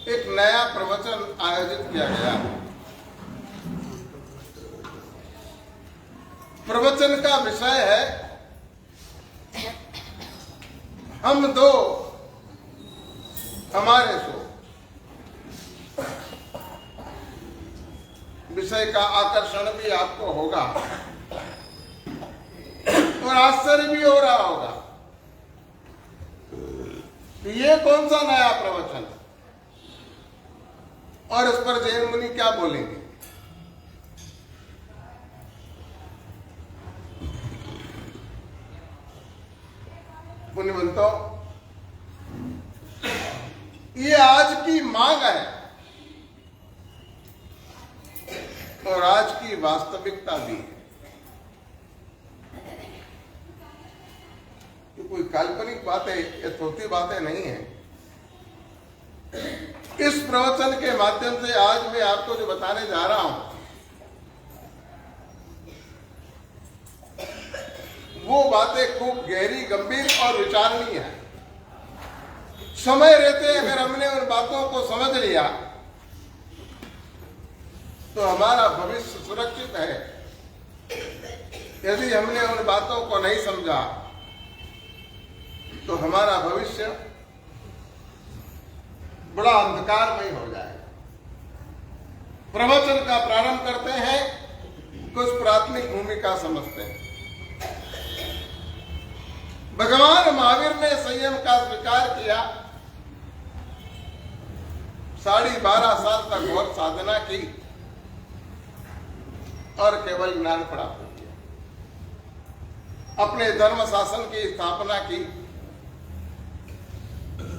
एक नया प्रवचन आयोजित किया गया। प्रवचन का विषय है हम दो हमारे सो। विषय का आकर्षण भी आपको होगा और आश्चर्य भी हो रहा होगा। ये कौन सा नया प्रवचन है और इस पर जैन मुनि क्या बोलेंगे? मुनिवंतों, ये आज की मांग है और आज की वास्तविकता भी है। ये कोई काल्पनिक बातें, यथोक्ति बातें नहीं है। इस प्रवचन के माध्यम से आज मैं आपको जो बताने जा रहा हूं वो बातें खूब गहरी, गंभीर और विचारणीय है। समय रहते अगर हमने उन बातों को समझ लिया तो हमारा भविष्य सुरक्षित है। यदि हमने उन बातों को नहीं समझा तो हमारा भविष्य बड़ा अंधकारमय हो जाएगा। प्रवचन का प्रारंभ करते हैं, कुछ प्राथमिक भूमिका समझते हैं। भगवान महावीर ने संयम का स्वीकार किया, 12.5 साल तक घोर साधना की और केवल ज्ञान प्राप्त किया। अपने धर्म शासन की स्थापना की,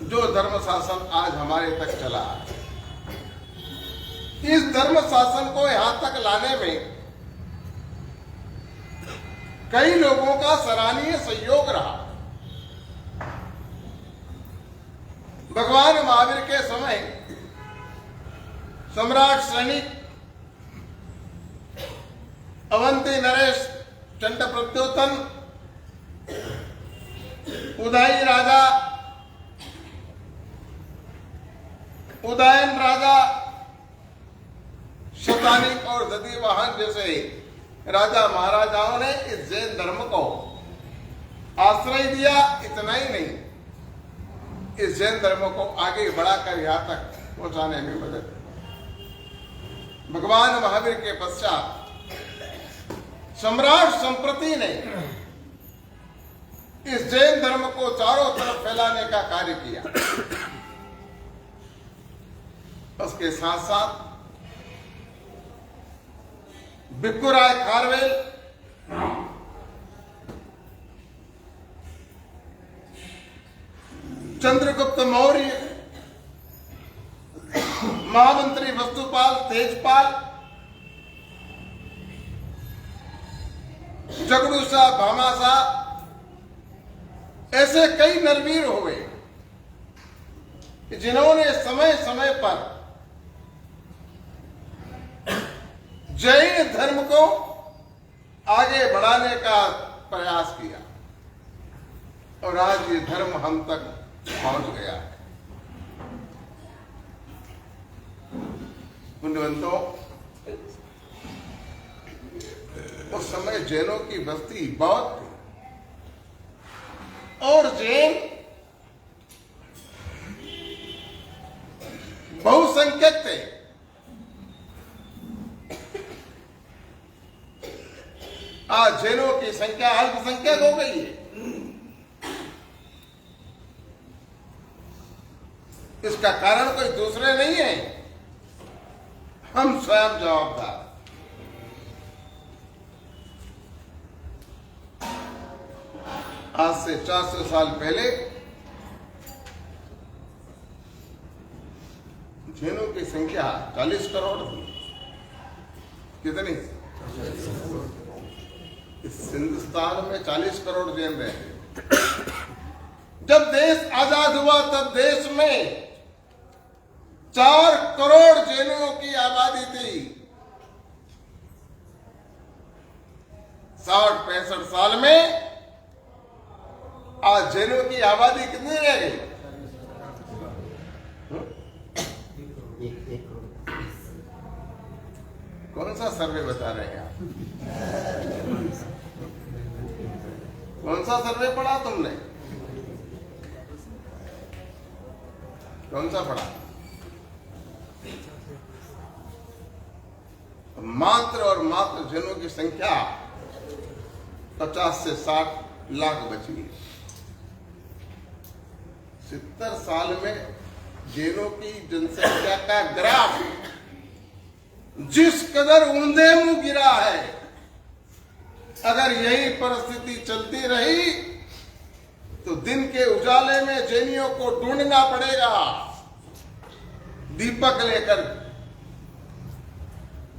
जो धर्म शासन आज हमारे तक चला है। इस धर्म शासन को यहां तक लाने में कई लोगों का सराहनीय सहयोग रहा। भगवान महावीर के समय सम्राट सैनिक अवंती नरेश, चंड प्रद्योतन, उदयी राजा, उदयन राजा शतानिक और दधिवाहन जैसे राजा महाराजाओं ने इस जैन धर्म को आश्रय दिया। इतना ही नहीं, इस जैन धर्म को आगे बढ़ाकर यहाँ तक पहुंचाने में मदद। भगवान महावीर के पश्चात सम्राट संप्रति ने इस जैन धर्म को चारों तरफ फैलाने का कार्य किया। उसके साथ साथ भिक्खुराय खारवेल, चंद्रगुप्त मौर्य, महामंत्री वस्तुपाल तेजपाल, जगड़ूसा भामासा, ऐसे कई नरवीर हुए जिन्होंने समय समय पर जैन धर्म को आगे बढ़ाने का प्रयास किया और आज ये धर्म हम तक पहुंच गया है। पुण्यवंतों, उस समय जैनों की बस्ती बहुत थी और जैन बहुसंख्यक थे। आज जैनों की संख्या अल्पसंख्यक हो गई है। इसका कारण कोई दूसरे नहीं है, हम स्वयं जवाबदार। आज से 400 साल पहले जैनों की संख्या 40 करोड़ थी। कितनी? इस हिंदुस्तान में 40 करोड़ जैन रहते। जब देश आजाद हुआ तब देश में 4 करोड़ जैनों की आबादी थी। 60-65 साल में आज जैनों की आबादी कितनी रह गई? कौन सा सर्वे बता रहे हैं आप? कौन सा सर्वे पढ़ा तुमने? कौन सा पढ़ा? मात्र और मात्र जैनों की संख्या 50 से 60 लाख बची है। 70 साल में जैनों की जनसंख्या का ग्राफ जिस कदर ऊंधे मुंह गिरा है, अगर यही परिस्थिति चलती रही तो दिन के उजाले में जैनियों को ढूंढना पड़ेगा। दीपक लेकर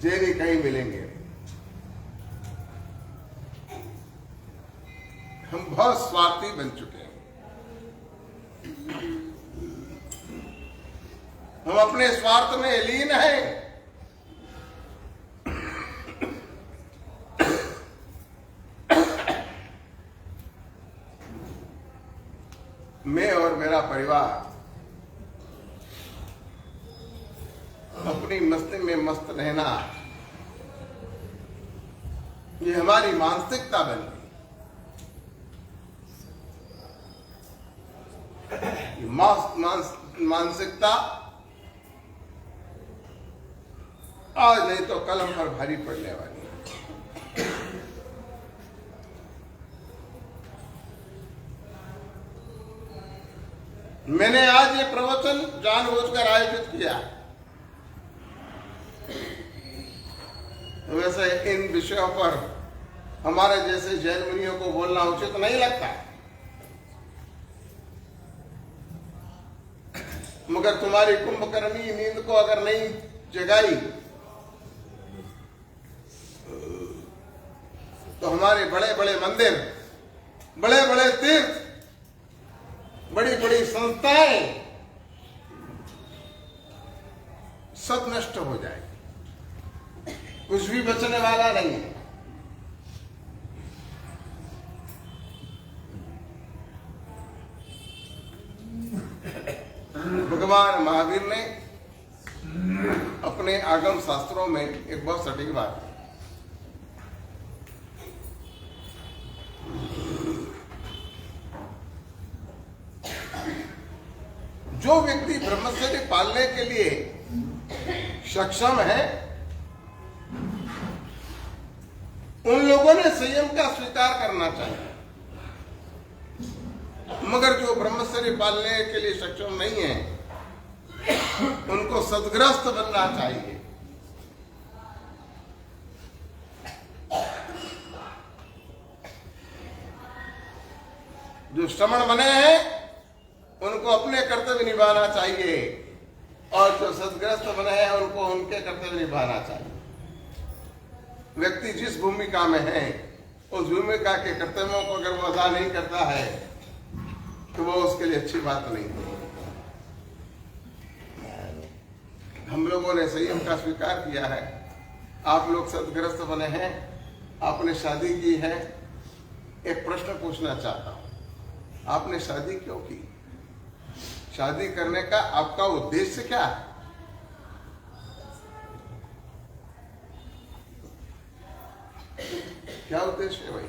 जैनी कहीं मिलेंगे। हम बहुत स्वार्थी बन चुके हैं। हम अपने स्वार्थ में लीन हैं। मैं और मेरा परिवार अपनी मस्ती में मस्त रहना, ये हमारी मानसिकता बन गई। मानसिकता आज नहीं तो कल हम पर भारी पड़ने वाली है। मैंने आज ये प्रवचन जानबूझकर आयोजित किया। वैसे इन विषयों पर हमारे जैसे जैन मुनियों को बोलना उचित नहीं लगता, मगर तुम्हारी कुंभकर्णी नींद को अगर नहीं जगाई तो हमारे बड़े बड़े मंदिर, बड़े बड़े तीर्थ, बड़ी बड़ी संस्थाएं सब नष्ट हो जाएगी। कुछ भी बचने वाला नहीं है। भगवान महावीर ने अपने आगम शास्त्रों में एक बहुत सटीक बात है। जो व्यक्ति ब्रह्मचर्य पालने के लिए सक्षम है, उन लोगों ने संयम का स्वीकार करना चाहिए, मगर जो ब्रह्मचर्य पालने के लिए सक्षम नहीं है, उनको सद्ग्रस्त बनना चाहिए। जो श्रमण बने हैं, उनको अपने कर्तव्य निभाना चाहिए, और जो सद्ग्रस्त बने हैं, उनको उनके कर्तव्य निभाना चाहिए। व्यक्ति जिस भूमिका में है, उस भूमिका के कर्तव्यों को अगर वो अदा नहीं करता है, तो वो उसके लिए अच्छी बात नहीं है। हम लोगों ने संयम का स्वीकार किया है। आप लोग सद्ग्रस्त बने हैं, आपने शादी की है। एक प्रश्न पूछना चाहता हूं, आपने शादी क्यों की? शादी करने का आपका उद्देश्य क्या है? क्या उद्देश्य है भाई?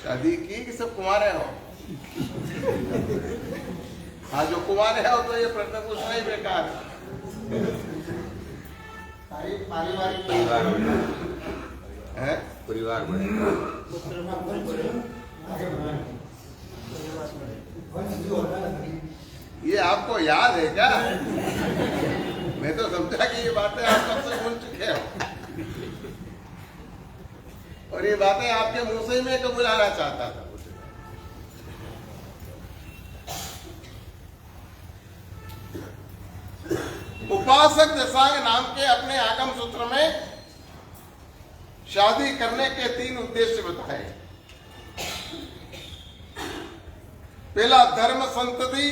शादी की कि सब कुंवारे हो? हाँ, जो कुंवारे हो तो ये प्रश्न पूछना ही बेकार है। परिवार ये आपको याद है क्या? मैं तो समझा कि ये बातें आप कब से सुन चुके हो, और ये बातें आपके मुंह से ही मैं कब बुलाना चाहता था। उपासक दशांग नाम के अपने आगम सूत्र में शादी करने के 3 उद्देश्य बताए। पहला धर्म संतति,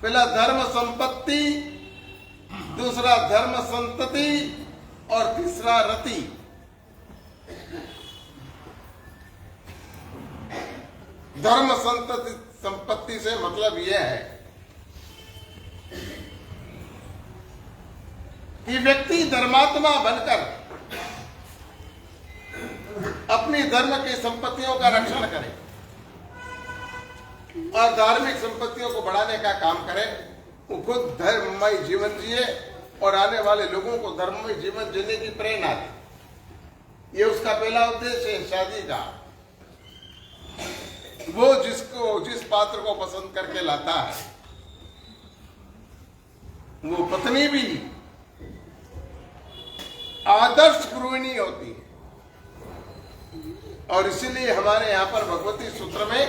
पहला धर्म संपत्ति, दूसरा धर्म संतति, और तीसरा रति। धर्म संतति संपत्ति से मतलब यह है कि व्यक्ति धर्मात्मा बनकर अपनी धर्म की संपत्तियों का रक्षण करे और धार्मिक संपत्तियों को बढ़ाने का काम करे। वो खुद धर्ममय जीवन जिए और आने वाले लोगों को धर्ममय जीवन जीने की प्रेरणा दे। ये उसका पहला उद्देश्य है शादी का। वो जिस पात्र को पसंद करके लाता है, वो पत्नी भी आदर्श गृहिणी होती है। और इसीलिए हमारे यहाँ पर भगवती सूत्र में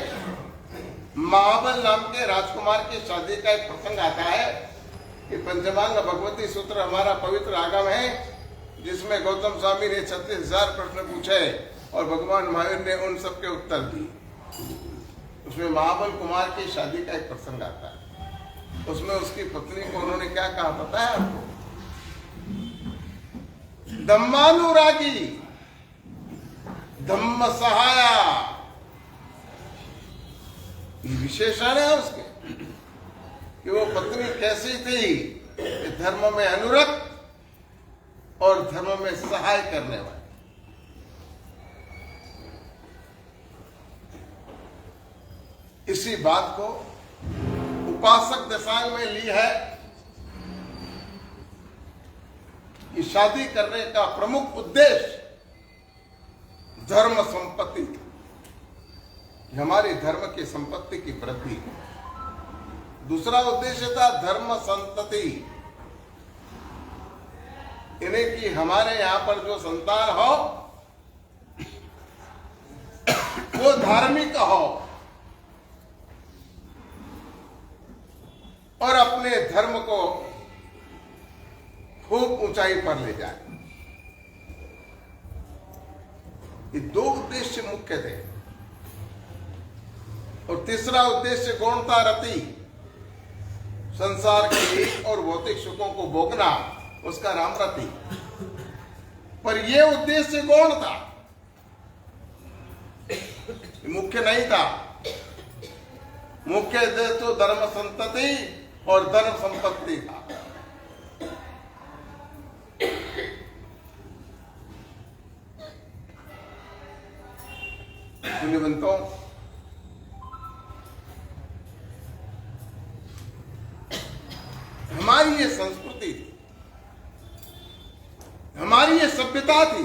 महाबल नाम के राजकुमार की शादी का एक प्रसंग आता है कि पंचमांग भगवती सूत्र हमारा पवित्र आगम है, जिसमें गौतम स्वामी ने 36,000 प्रश्न पूछे और भगवान महावीर ने उन सबके उत्तर दिए। उसमें महाबल कुमार की शादी का एक प्रसंग आता है। उसमें उसकी पत्नी को उन्होंने क्या कहा पता है आपको? धम्मानुरागी, धम्म सहाया, ये विशेषण है उसके कि वो पत्नी कैसी थी? धर्म में अनुरक्त और धर्म में सहाय करने वाली। इसी बात को उपासक दशांग में ली है कि शादी करने का प्रमुख उद्देश्य धर्म संपत्ति, हमारी धर्म की संपत्ति की वृद्धि। दूसरा उद्देश्य था धर्म संतति, इन्हें कि हमारे यहां पर जो संतान हो वो धार्मिक हो और अपने धर्म को खूब ऊंचाई पर ले जाए। ये 2 उद्देश्य मुख्य थे। और तीसरा उद्देश्य गौणता रति, संसार के और भौतिक सुखों को भोगना, उसका नाम रति। पर यह उद्देश्य गौण था, मुख्य नहीं था। मुख्य उद्देश्य तो धर्म संतति और धन संपत्ति था। पुण्यवंतों, हमारी ये संस्कृति थी, हमारी ये सभ्यता थी,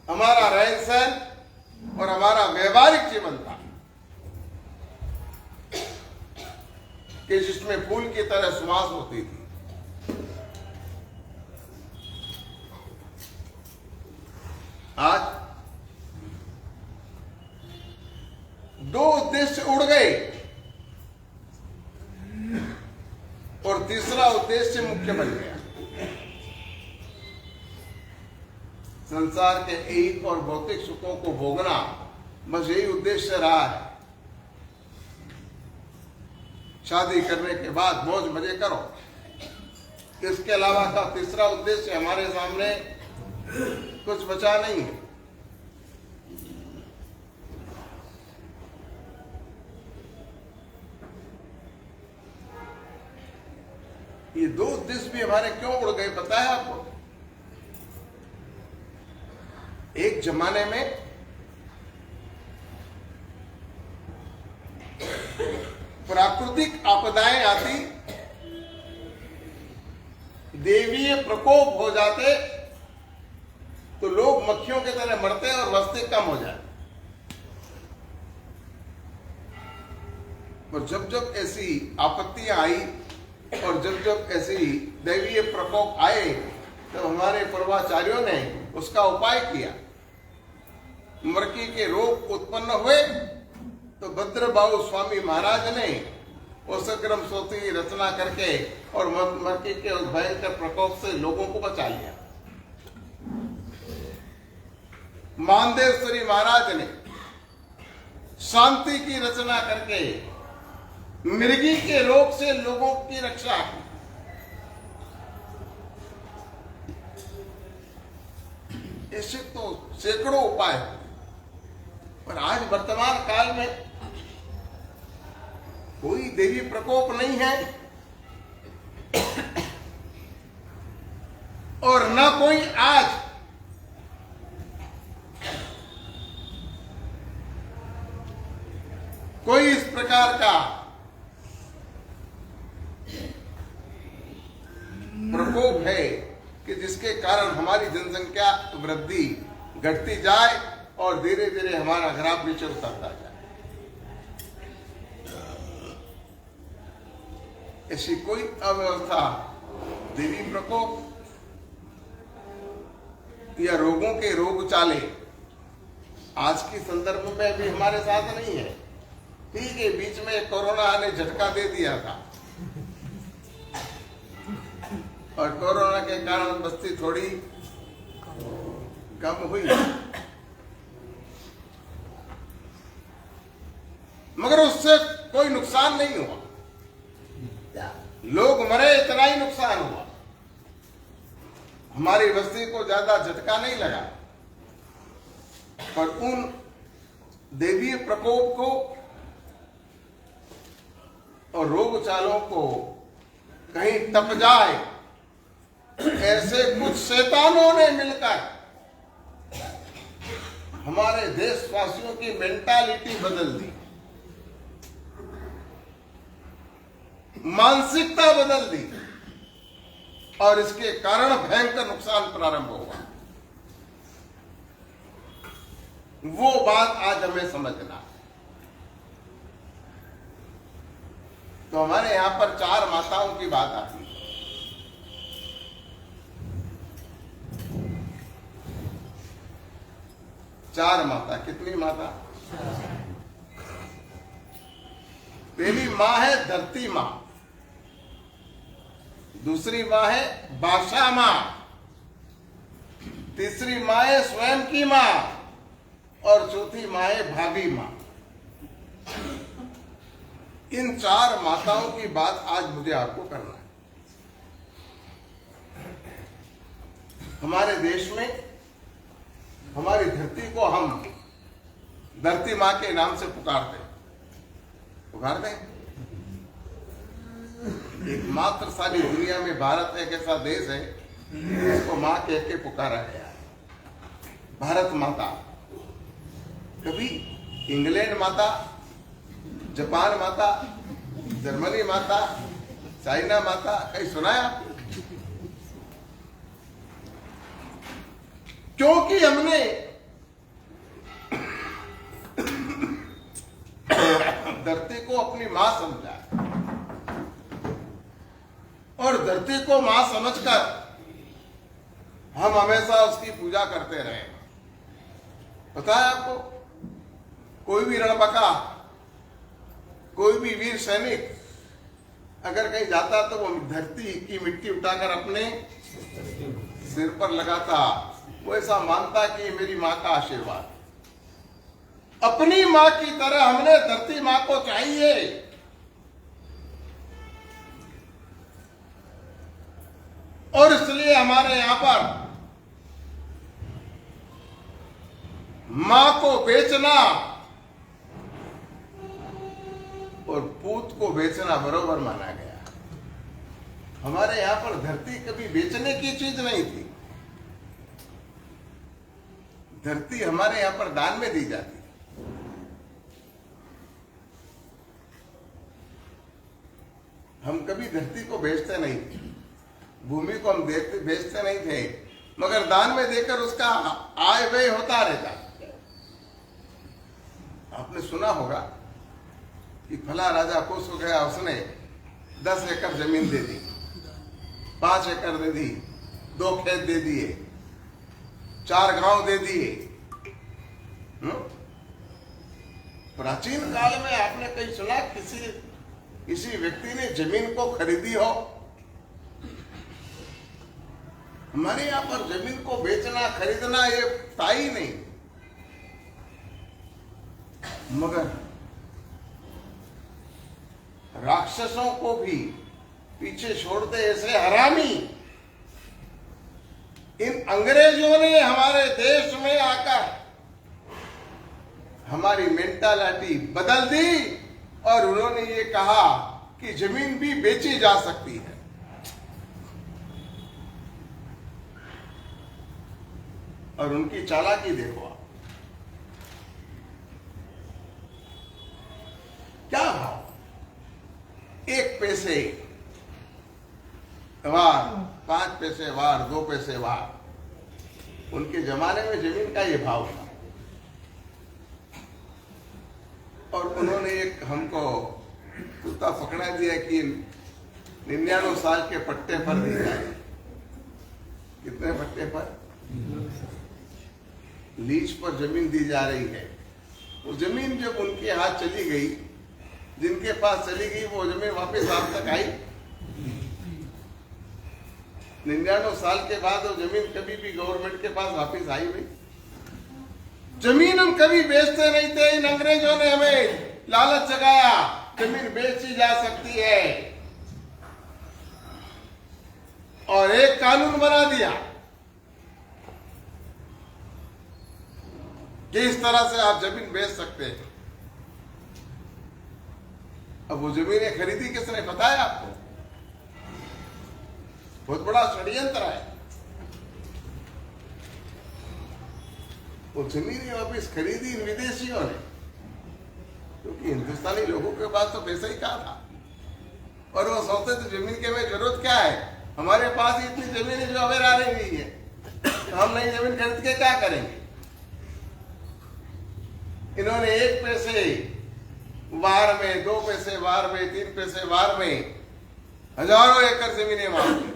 हमारा रहन सहन और हमारा व्यवहारिक जीवन था कि जिसमें फूल की तरह सुवास होती थी। आज दो उद्देश्य उड़ गए और तीसरा उद्देश्य मुख्य बन गया। संसार के एक और भौतिक सुखों को भोगना, बस यही उद्देश्य रहा है। शादी करने के बाद मौज मजे करो, इसके अलावा का तीसरा उद्देश्य हमारे सामने कुछ बचा नहीं है। ये दो उद्देश्य भी हमारे क्यों उड़ गए पता है आपको? एक जमाने में प्राकृतिक आपदाएं आती, देवीय प्रकोप हो जाते तो लोग मक्खियों की तरह मरते और बस्ती कम हो जाए। और जब जब ऐसी आपत्तियां आई और जब जब ऐसी दैवीय प्रकोप आए तो हमारे पूर्वाचार्यों ने उसका उपाय किया। मरकी के रोग उत्पन्न हुए तो भद्रबाहु स्वामी महाराज ने उसक्रम सोती की रचना करके और मरकी के उस भयंकर प्रकोप से लोगों को बचा लिया। मानदेवश्वरी महाराज ने शांति की रचना करके मृगी के रोग से लोगों की रक्षा की। ऐसे तो सैकड़ों उपाय, पर आज वर्तमान काल में कोई देवी प्रकोप नहीं है और न कोई आज कोई इस प्रकार का प्रकोप है कि जिसके कारण हमारी जनसंख्या वृद्धि घटती जाए और धीरे धीरे हमारा ग्राफ नीचे उतरता जाए। ऐसी कोई अव्यवस्था, देवी प्रकोप या रोगों के रोग चाले आज के संदर्भ में भी हमारे साथ नहीं है। ठीक है, बीच में कोरोना ने झटका दे दिया था और कोरोना के कारण बस्ती थोड़ी कम हुई, मगर उससे कोई नुकसान नहीं हुआ। लोग मरे, इतना ही नुकसान हुआ। हमारी बस्ती को ज्यादा झटका नहीं लगा, पर उन देवीय प्रकोप को और रोग चालों को कहीं तप जाए, ऐसे कुछ शैतानों ने मिलकर हमारे देशवासियों की मेंटालिटी बदल दी, मानसिकता बदल दी और इसके कारण भयंकर नुकसान प्रारंभ हुआ। वो बात आज हमें समझना। तो हमारे यहां पर 4 माताओं की बात आती है। चार माता, कितनी माता? पहली माँ है धरती माँ, दूसरी माँ है बादशाह माँ, तीसरी माँ है स्वयं की माँ और चौथी माँ है भाभी माँ। इन 4 माताओं की बात आज मुझे आपको करना है। हमारे देश में हमारी धरती को हम धरती माँ के नाम से पुकारते हैं। एकमात्र सारी दुनिया में भारत एक ऐसा देश है जिसको माँ कह के पुकारा गया है, भारत माता। कभी इंग्लैंड माता, जापान माता, जर्मनी माता, चाइना माता कहीं सुनाया? क्योंकि हमने धरती को अपनी मां समझा और धरती को मां समझकर हम हमेशा उसकी पूजा करते रहे। पता है आपको, कोई भी रणबका, कोई भी वीर सैनिक अगर कहीं जाता तो वो धरती की मिट्टी उठाकर अपने सिर पर लगाता। वो ऐसा मानता कि मेरी माँ का आशीर्वाद। अपनी माँ की तरह हमने धरती माँ को चाहिए। और इसलिए हमारे यहां पर मां को बेचना और पूत को बेचना बरोबर माना गया। हमारे यहां पर धरती कभी बेचने की चीज नहीं थी। धरती हमारे यहां पर दान में दी जाती। हम कभी धरती को बेचते नहीं थे, भूमि को हम बेचते नहीं थे, मगर दान में देकर उसका आय व्यय होता रहता। आपने सुना होगा कि फला राजा खुश हो गया, उसने 10 एकड़ जमीन दे दी, 5 एकड़ दे दी, 2 खेत दे दिए, 4 गांव दे दिए। प्राचीन काल में आपने कहीं सुना किसी व्यक्ति ने जमीन को खरीदी हो? हमारे यहां पर जमीन को बेचना खरीदना ये था ही नहीं। मगर राक्षसों को भी पीछे छोड़ते ऐसे हरामी इन अंग्रेजों ने हमारे देश में आकर हमारी मेंटालिटी बदल दी और उन्होंने ये कहा कि जमीन भी बेची जा सकती है। और उनकी चालाकी देखो आप। क्या भाव? 1 पैसे वार, 5 पैसे वार, 2 पैसे वार। उनके जमाने में जमीन का ये भाव था। और उन्होंने एक हमको कुत्ता पकड़ा दिया कि 99 साल के पट्टे पर दी जाए। कितने पट्टे पर? लीज पर जमीन दी जा रही है। वो जमीन जब उनके हाथ चली गई, जिनके पास चली गई, वो जमीन वापस आप तक आई? 99 साल के बाद वो जमीन कभी भी गवर्नमेंट के पास वापस आई नहीं। जमीन हम कभी बेचते नहीं थे। इन अंग्रेजों ने हमें लालच जगाया, जमीन बेची जा सकती है और एक कानून बना दिया कि इस तरह से आप जमीन बेच सकते हैं। अब वो जमीनें खरीदी किसने, पता है आपको? बहुत बड़ा षड्यंत्र है। वो जमीनें वापिस खरीदी इन विदेशियों ने, क्योंकि हिंदुस्तानी लोगों के पास तो पैसा ही कहा था। और वो सोचते थे जमीन के में जरूरत क्या है, हमारे पास ही इतनी जमीन है जो अवेर आ रही है, तो हम नई जमीन खरीद के क्या करेंगे। इन्होंने 1 पैसे वार में, 2 पैसे वार में, 3 पैसे वार में हजारों एकड़ जमीनें मांगी।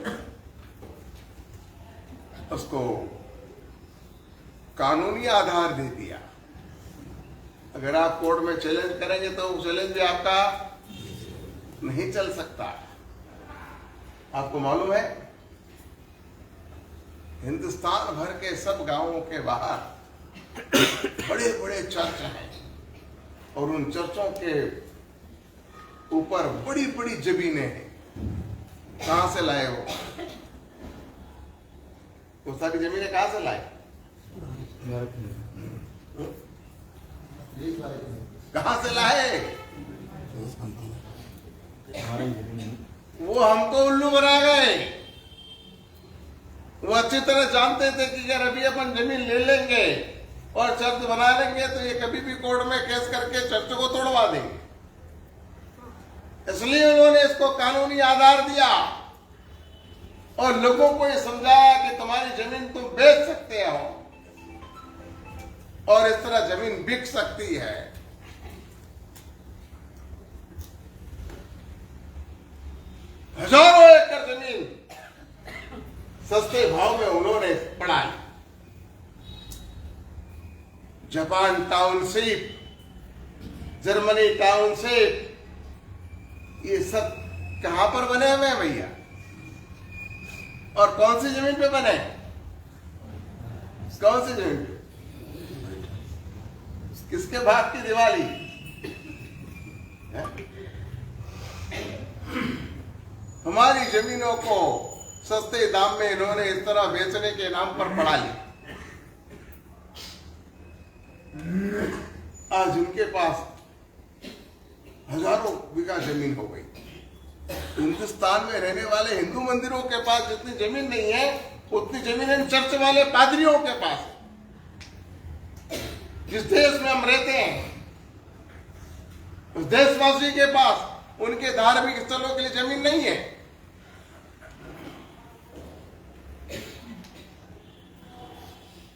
उसको कानूनी आधार दे दिया। अगर आप कोर्ट में चैलेंज करेंगे तो चैलेंज भी आपका नहीं चल सकता। आपको मालूम है, हिंदुस्तान भर के सब गांवों के बाहर बड़े बड़े चर्च हैं और उन चर्चों के ऊपर बड़ी बड़ी जमीनें हैं। कहां से लाए वो सारी जमीनें कहां से लाए? कहां से लाए? वो हमको उल्लू बना गए। वो अच्छी तरह जानते थे कि अगर अभी अपन जमीन ले लेंगे और चर्च बना लेंगे तो ये कभी भी कोर्ट में केस करके चर्च को तोड़वा देंगे। इसलिए उन्होंने इसको कानूनी आधार दिया और लोगों को ये समझाया कि तुम्हारी जमीन तुम बेच सकते हो और इस तरह जमीन बिक सकती है। हजारों एकड़ जमीन सस्ते भाव में उन्होंने पढ़ाई। जापान टाउनशिप, जर्मनी टाउनशिप, ये सब कहां पर बने हुए हैं भैया? और कौन सी जमीन पे बने? कौन सी जमीन पे? किसके भाग की दिवाली है? हमारी जमीनों को सस्ते दाम में इन्होंने इस तरह बेचने के नाम पर पड़ा ली। आज उनके पास हजारों बीघा जमीन हो गई। हिंदुस्तान में रहने वाले हिंदू मंदिरों के पास जितनी जमीन नहीं है उतनी जमीन इन चर्च वाले पादरियों के पास है। जिस देश में हम रहते हैं उस देशवासी के पास उनके धार्मिक स्थलों के लिए जमीन नहीं है।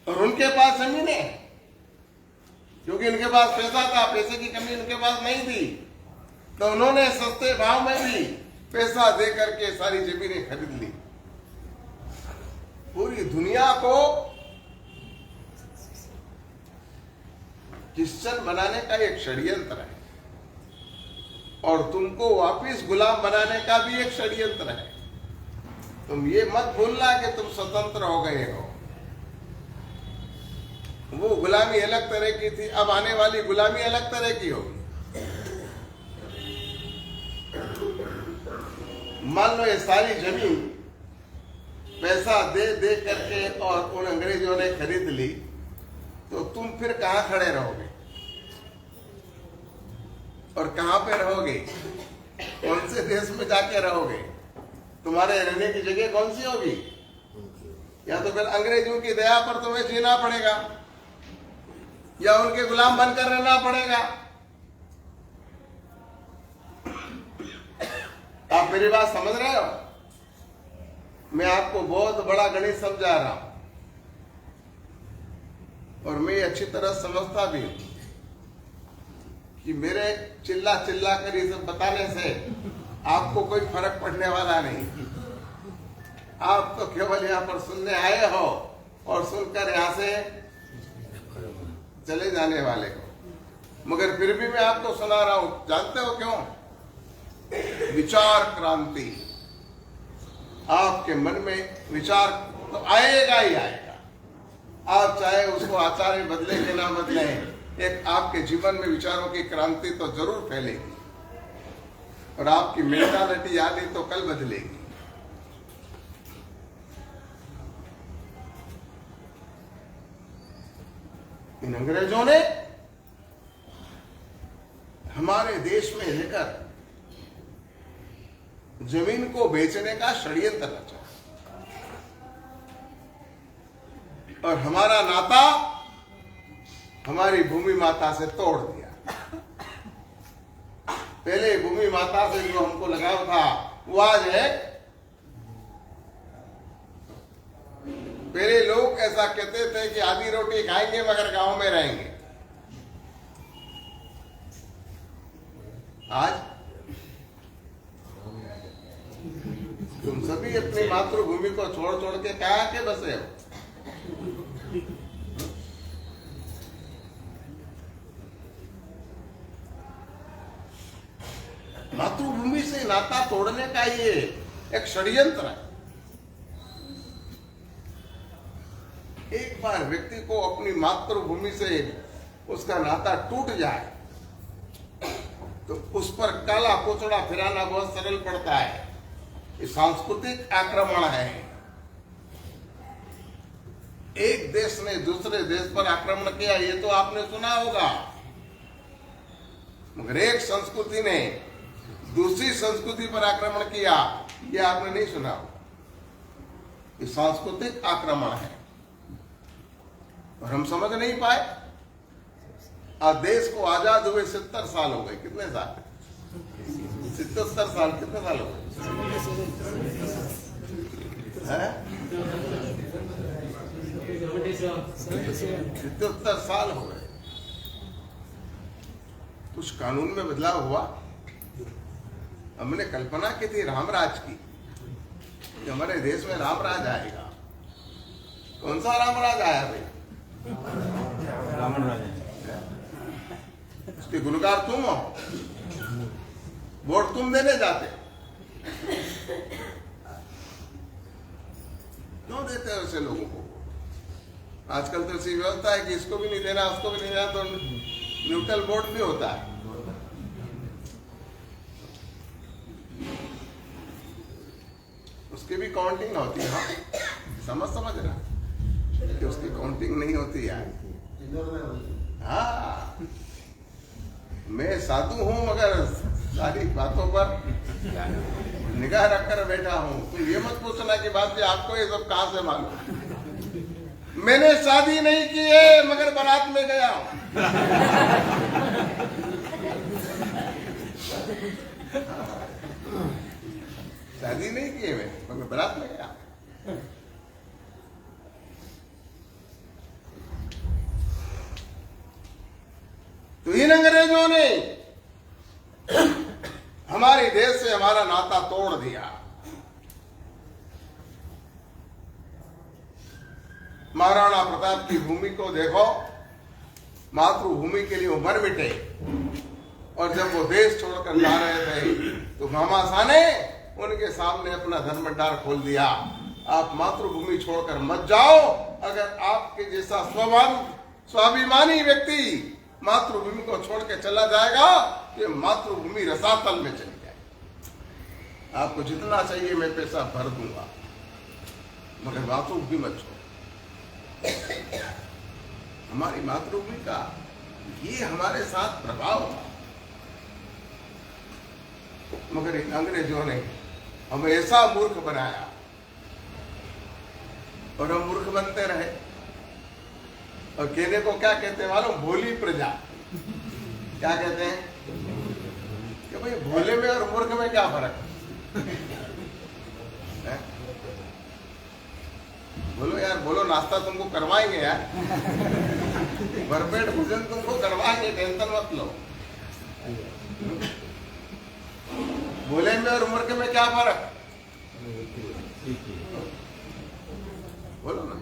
और उनके पास जमीन है क्योंकि उनके पास पैसा था, पैसे की कमी उनके पास नहीं थी, तो उन्होंने सस्ते भाव में भी पैसा दे करके सारी जमीनें खरीद ली। पूरी दुनिया को क्रिश्चियन बनाने का एक षड्यंत्र है और तुमको वापिस गुलाम बनाने का भी एक षड्यंत्र है। तुम ये मत भूलना कि तुम स्वतंत्र हो गए हो। वो गुलामी अलग तरह की थी, अब आने वाली गुलामी अलग तरह की होगी। मान लो ये सारी जमीन पैसा दे दे करके और उन अंग्रेजों ने खरीद ली, तो तुम फिर कहां खड़े रहोगे और कहां पे रहोगे? कौन से देश में जाके रहोगे? तुम्हारे रहने की जगह कौन सी होगी? या तो फिर अंग्रेजों की दया पर तुम्हें जीना पड़ेगा या उनके गुलाम बनकर रहना पड़ेगा। आप मेरी बात समझ रहे हो? मैं आपको बहुत बड़ा गणित समझा रहा हूं और मैं अच्छी तरह समझता भी हूं कि मेरे चिल्ला चिल्ला कर ये सब बताने से आपको कोई फर्क पड़ने वाला नहीं। आप तो केवल यहाँ पर सुनने आए हो और सुनकर यहाँ से चले जाने वाले हो। मगर फिर भी मैं आपको सुना रहा हूं। जानते हो क्यों? विचार क्रांति। आपके मन में विचार तो आएगा ही आएगा। आप चाहे उसको आचार्य बदले के ना बदले, एक आपके जीवन में विचारों की क्रांति तो जरूर फैलेगी और आपकी मेंटालिटी आदि तो कल बदलेगी। इन अंग्रेजों ने हमारे देश में लेकर जमीन को बेचने का षड्यंत्र रचा और हमारा नाता हमारी भूमि माता से तोड़ दिया। पहले भूमि माता से जो हमको लगाव था वो आज है। पहले लोग ऐसा कहते थे कि आधी रोटी खाएंगे मगर गांव में रहेंगे। आज तुम सभी अपनी मातृभूमि को छोड़ छोड़ के कहां के बसे हो? मातृभूमि से नाता तोड़ने का ये एक षड्यंत्र है। एक बार व्यक्ति को अपनी मातृभूमि से उसका नाता टूट जाए तो उस पर काला कोचड़ा फिराना बहुत सरल पड़ता है। ये सांस्कृतिक आक्रमण है। एक देश ने दूसरे देश पर आक्रमण किया, ये तो आपने सुना होगा। मगर एक संस्कृति ने दूसरी संस्कृति पर आक्रमण किया, ये आपने नहीं सुना। ये सांस्कृतिक आक्रमण है और हम समझ नहीं पाए। आज देश को आजाद हुए 70 साल हो गए। कितने साल? 77 साल। कितने साल हो गए? 77 साल हो गए। कुछ कानून में बदलाव हुआ। हमने कल्पना की थी रामराज की, कि हमारे देश में रामराज आएगा। कौन सा रामराज आया भाई? रावण राज। उसके गुनहगार तुम हो, वोट तुम देने जाते, क्यों देते हो ऐसे लोगों को? आजकल तो ऐसी व्यवस्था है कि इसको भी नहीं देना, उसको भी नहीं देना, तो न्यूट्रल वोट भी होता है। उसकी भी काउंटिंग होती है। हाँ, समझ रहा कि उसकी काउंटिंग नहीं होती है। हाँ, मैं साधु हूं मगर सारी बातों पर निगाह रखकर बैठा हूं। तो ये मत पूछना कि बात जी आपको ये सब कहां से मालूम। मैंने शादी नहीं की है मगर बारात में गया हूं। शादी नहीं की है मैं, मगर बारात में गया। तो इन अंग्रेजों ने हमारे देश से हमारा नाता तोड़ दिया। महाराणा प्रताप की भूमि को देखो, मातृभूमि के लिए वो मर मिटे, और जब वो देश छोड़कर जा रहे थे तो घमासान ने उनके सामने अपना धन भंडार खोल दिया। आप मातृभूमि छोड़कर मत जाओ। अगर आपके जैसा स्वाभिमानी व्यक्ति मातृभूमि को छोड़ के चला जाएगा, ये मातृभूमि रसातल में चली जाएगी। आपको जितना चाहिए मैं पैसा भर दूंगा, मगर मातृभूमि मत छोड़ो। हमारी मातृभूमि का ये हमारे साथ प्रभाव था, मगर इन अंग्रेजों ने हमें ऐसा मूर्ख बनाया और हम मूर्ख बनते रहे। और कहने को क्या कहते हैं मालूम? भोली प्रजा। क्या कहते हैं कि भाई भोले में और मूर्ख में क्या फर्क है? बोलो यार, बोलो, नाश्ता तुमको करवाएंगे यार, भरपेट भोजन तुमको करवाएंगे, टेंशन मत लो। भोले में और मूर्ख में क्या फर्क? बोलो ना,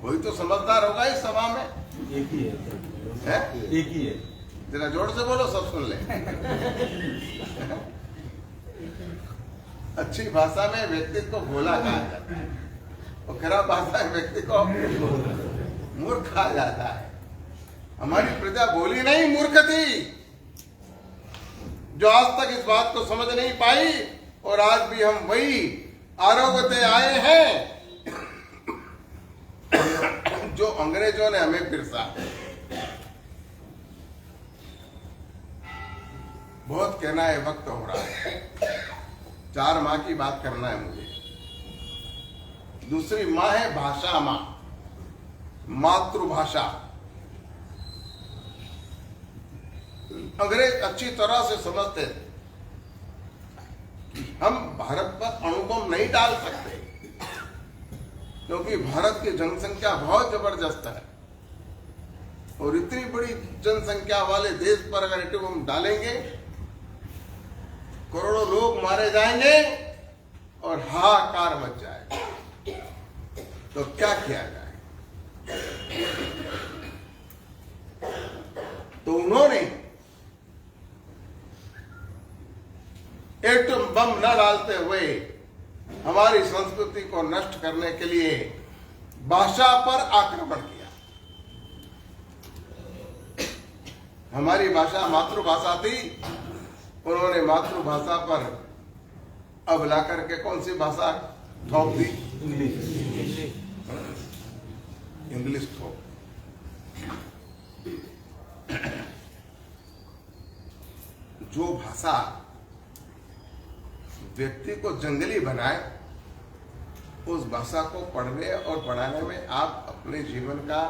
कोई तो समझदार होगा इस सभा में। एक ही है, एक ही है। जरा जोर से बोलो, सब सुन ले। अच्छी भाषा में व्यक्ति को भोला कहा जाता है और खराब भाषा में व्यक्ति को मूर्ख कहा जाता है। हमारी प्रजा भोली नहीं, मूर्ख थी, जो आज तक इस बात को समझ नहीं पाई। और आज भी हम वही आरोग्यते आए हैं जो अंग्रेजों ने हमें पिरसा। बहुत कहना है, वक्त हो रहा है। 4 माँ की बात करना है मुझे। दूसरी माँ है भाषा माँ, मातृभाषा। अंग्रेज अच्छी तरह से समझते थे हम भारत पर अणुबम नहीं डाल सकते, क्योंकि भारत की जनसंख्या बहुत जबरदस्त है और इतनी बड़ी जनसंख्या वाले देश पर अगर एटम डालेंगे, करोड़ों लोग मारे जाएंगे और हाहाकार मच जाएगा। तो क्या किया जाए? तो उन्होंने एटम बम न डालते हुए हमारी संस्कृति को नष्ट करने के लिए भाषा पर आक्रमण किया। हमारी भाषा मातृभाषा थी, उन्होंने मातृभाषा पर अब ला करके कौन सी भाषा थोप दी? इंग्लिश थोप। जो भाषा व्यक्ति को जंगली बनाए, उस भाषा को पढ़ने और पढ़ाने में आप अपने जीवन का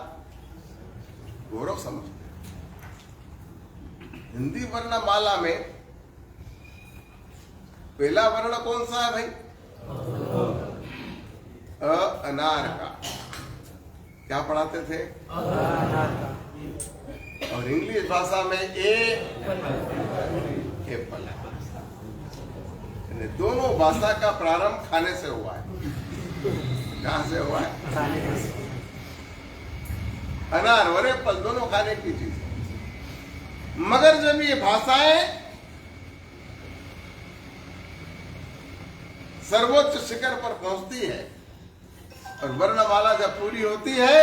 गौरव समझते हैं। हिंदी वर्णमाला में पहला वर्ण कौन सा है भाई? अनार का। क्या पढ़ाते थे? और इंग्लिश भाषा में एप्पल। दोनों भाषा का प्रारंभ खाने से हुआ है। कहां से हुआ है? अनार और एप्पल दोनों खाने की चीज है। मगर जब ये भाषाएं सर्वोच्च शिखर पर पहुंचती है और वर्णमाला जब पूरी होती है,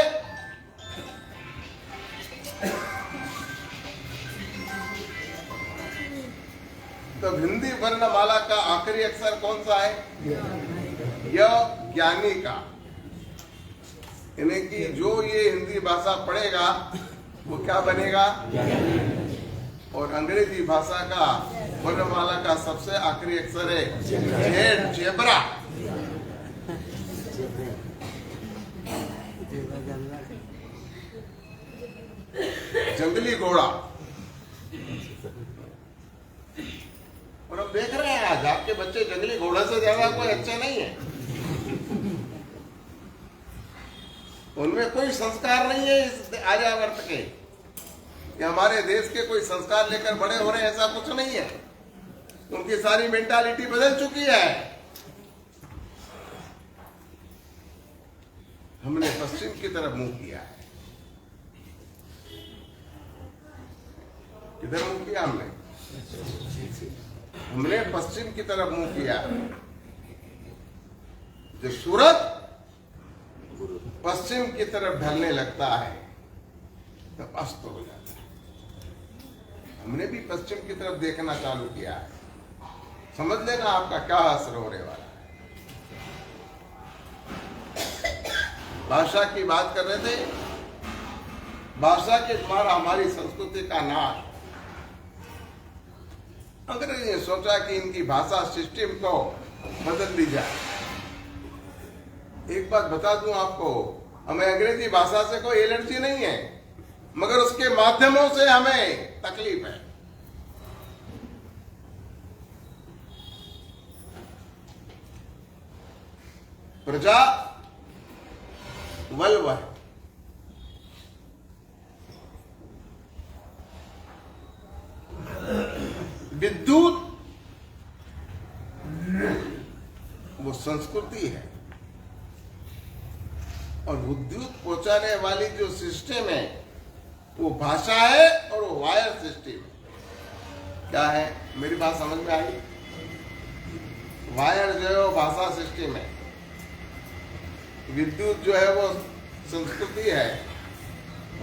तब हिंदी वर्णमाला का आखिरी अक्षर कौन सा है? य, ज्ञानी का। यानी कि जो ये हिंदी भाषा पढ़ेगा वो क्या बनेगा? और अंग्रेजी भाषा का वर्णमाला का सबसे आखिरी अक्षर है जेड, जेब्रा। जंगली घोड़ा। और हम देख रहे हैं आज आपके बच्चे जंगली घोड़े से ज्यादा कोई अच्छे नहीं है। उनमें कोई संस्कार नहीं है इस आर्यावर्त के, कि हमारे देश के कोई संस्कार लेकर बड़े हो रहे हैं, ऐसा कुछ नहीं है। उनकी सारी मेंटालिटी बदल चुकी है। हमने पश्चिम की तरफ मुंह किया है। किधर मुंह किया हमने? हमने पश्चिम की तरफ मुंह किया। जो सूरज पश्चिम की तरफ ढलने लगता है तब अस्त हो जाता है। हमने भी पश्चिम की तरफ देखना चालू किया है। समझ लेना आपका क्या असर होने वाला है। भाषा की बात कर रहे थे। भाषा के द्वारा हमारी संस्कृति का नाश। अंग्रेज ने सोचा कि इनकी भाषा सिस्टम को बदल दी जाए। एक बात बता दूं आपको, हमें अंग्रेजी भाषा से कोई एलर्जी नहीं है, मगर उसके माध्यमों से हमें तकलीफ है। प्रजा वल्व है। विद्युत वो संस्कृति है। और विद्युत पहुंचाने वाली जो सिस्टम है वो भाषा है और वो वायर सिस्टम है। क्या है? मेरी बात समझ में आई? वायर जो है वो भाषा सिस्टम है, विद्युत जो है वो संस्कृति है,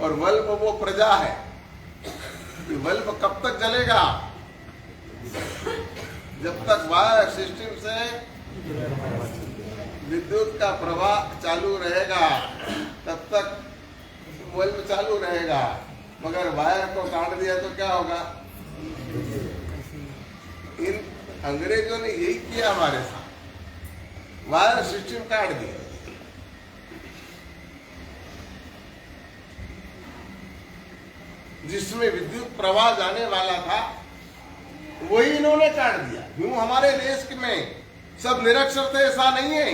और बल्ब वो प्रजा है। बल्ब कब तक जलेगा? जब तक वायर सिस्टम से विद्युत का प्रवाह चालू रहेगा तब तक बल्ब चालू रहेगा। मगर वायर को काट दिया तो क्या होगा? इन अंग्रेजों ने यही किया हमारे साथ, वायर सिस्टम काट दिया। जिसमें विद्युत प्रवाह जाने वाला था वही इन्होंने काट दिया। यूं हमारे देश में सब निरक्षर थे ऐसा नहीं है।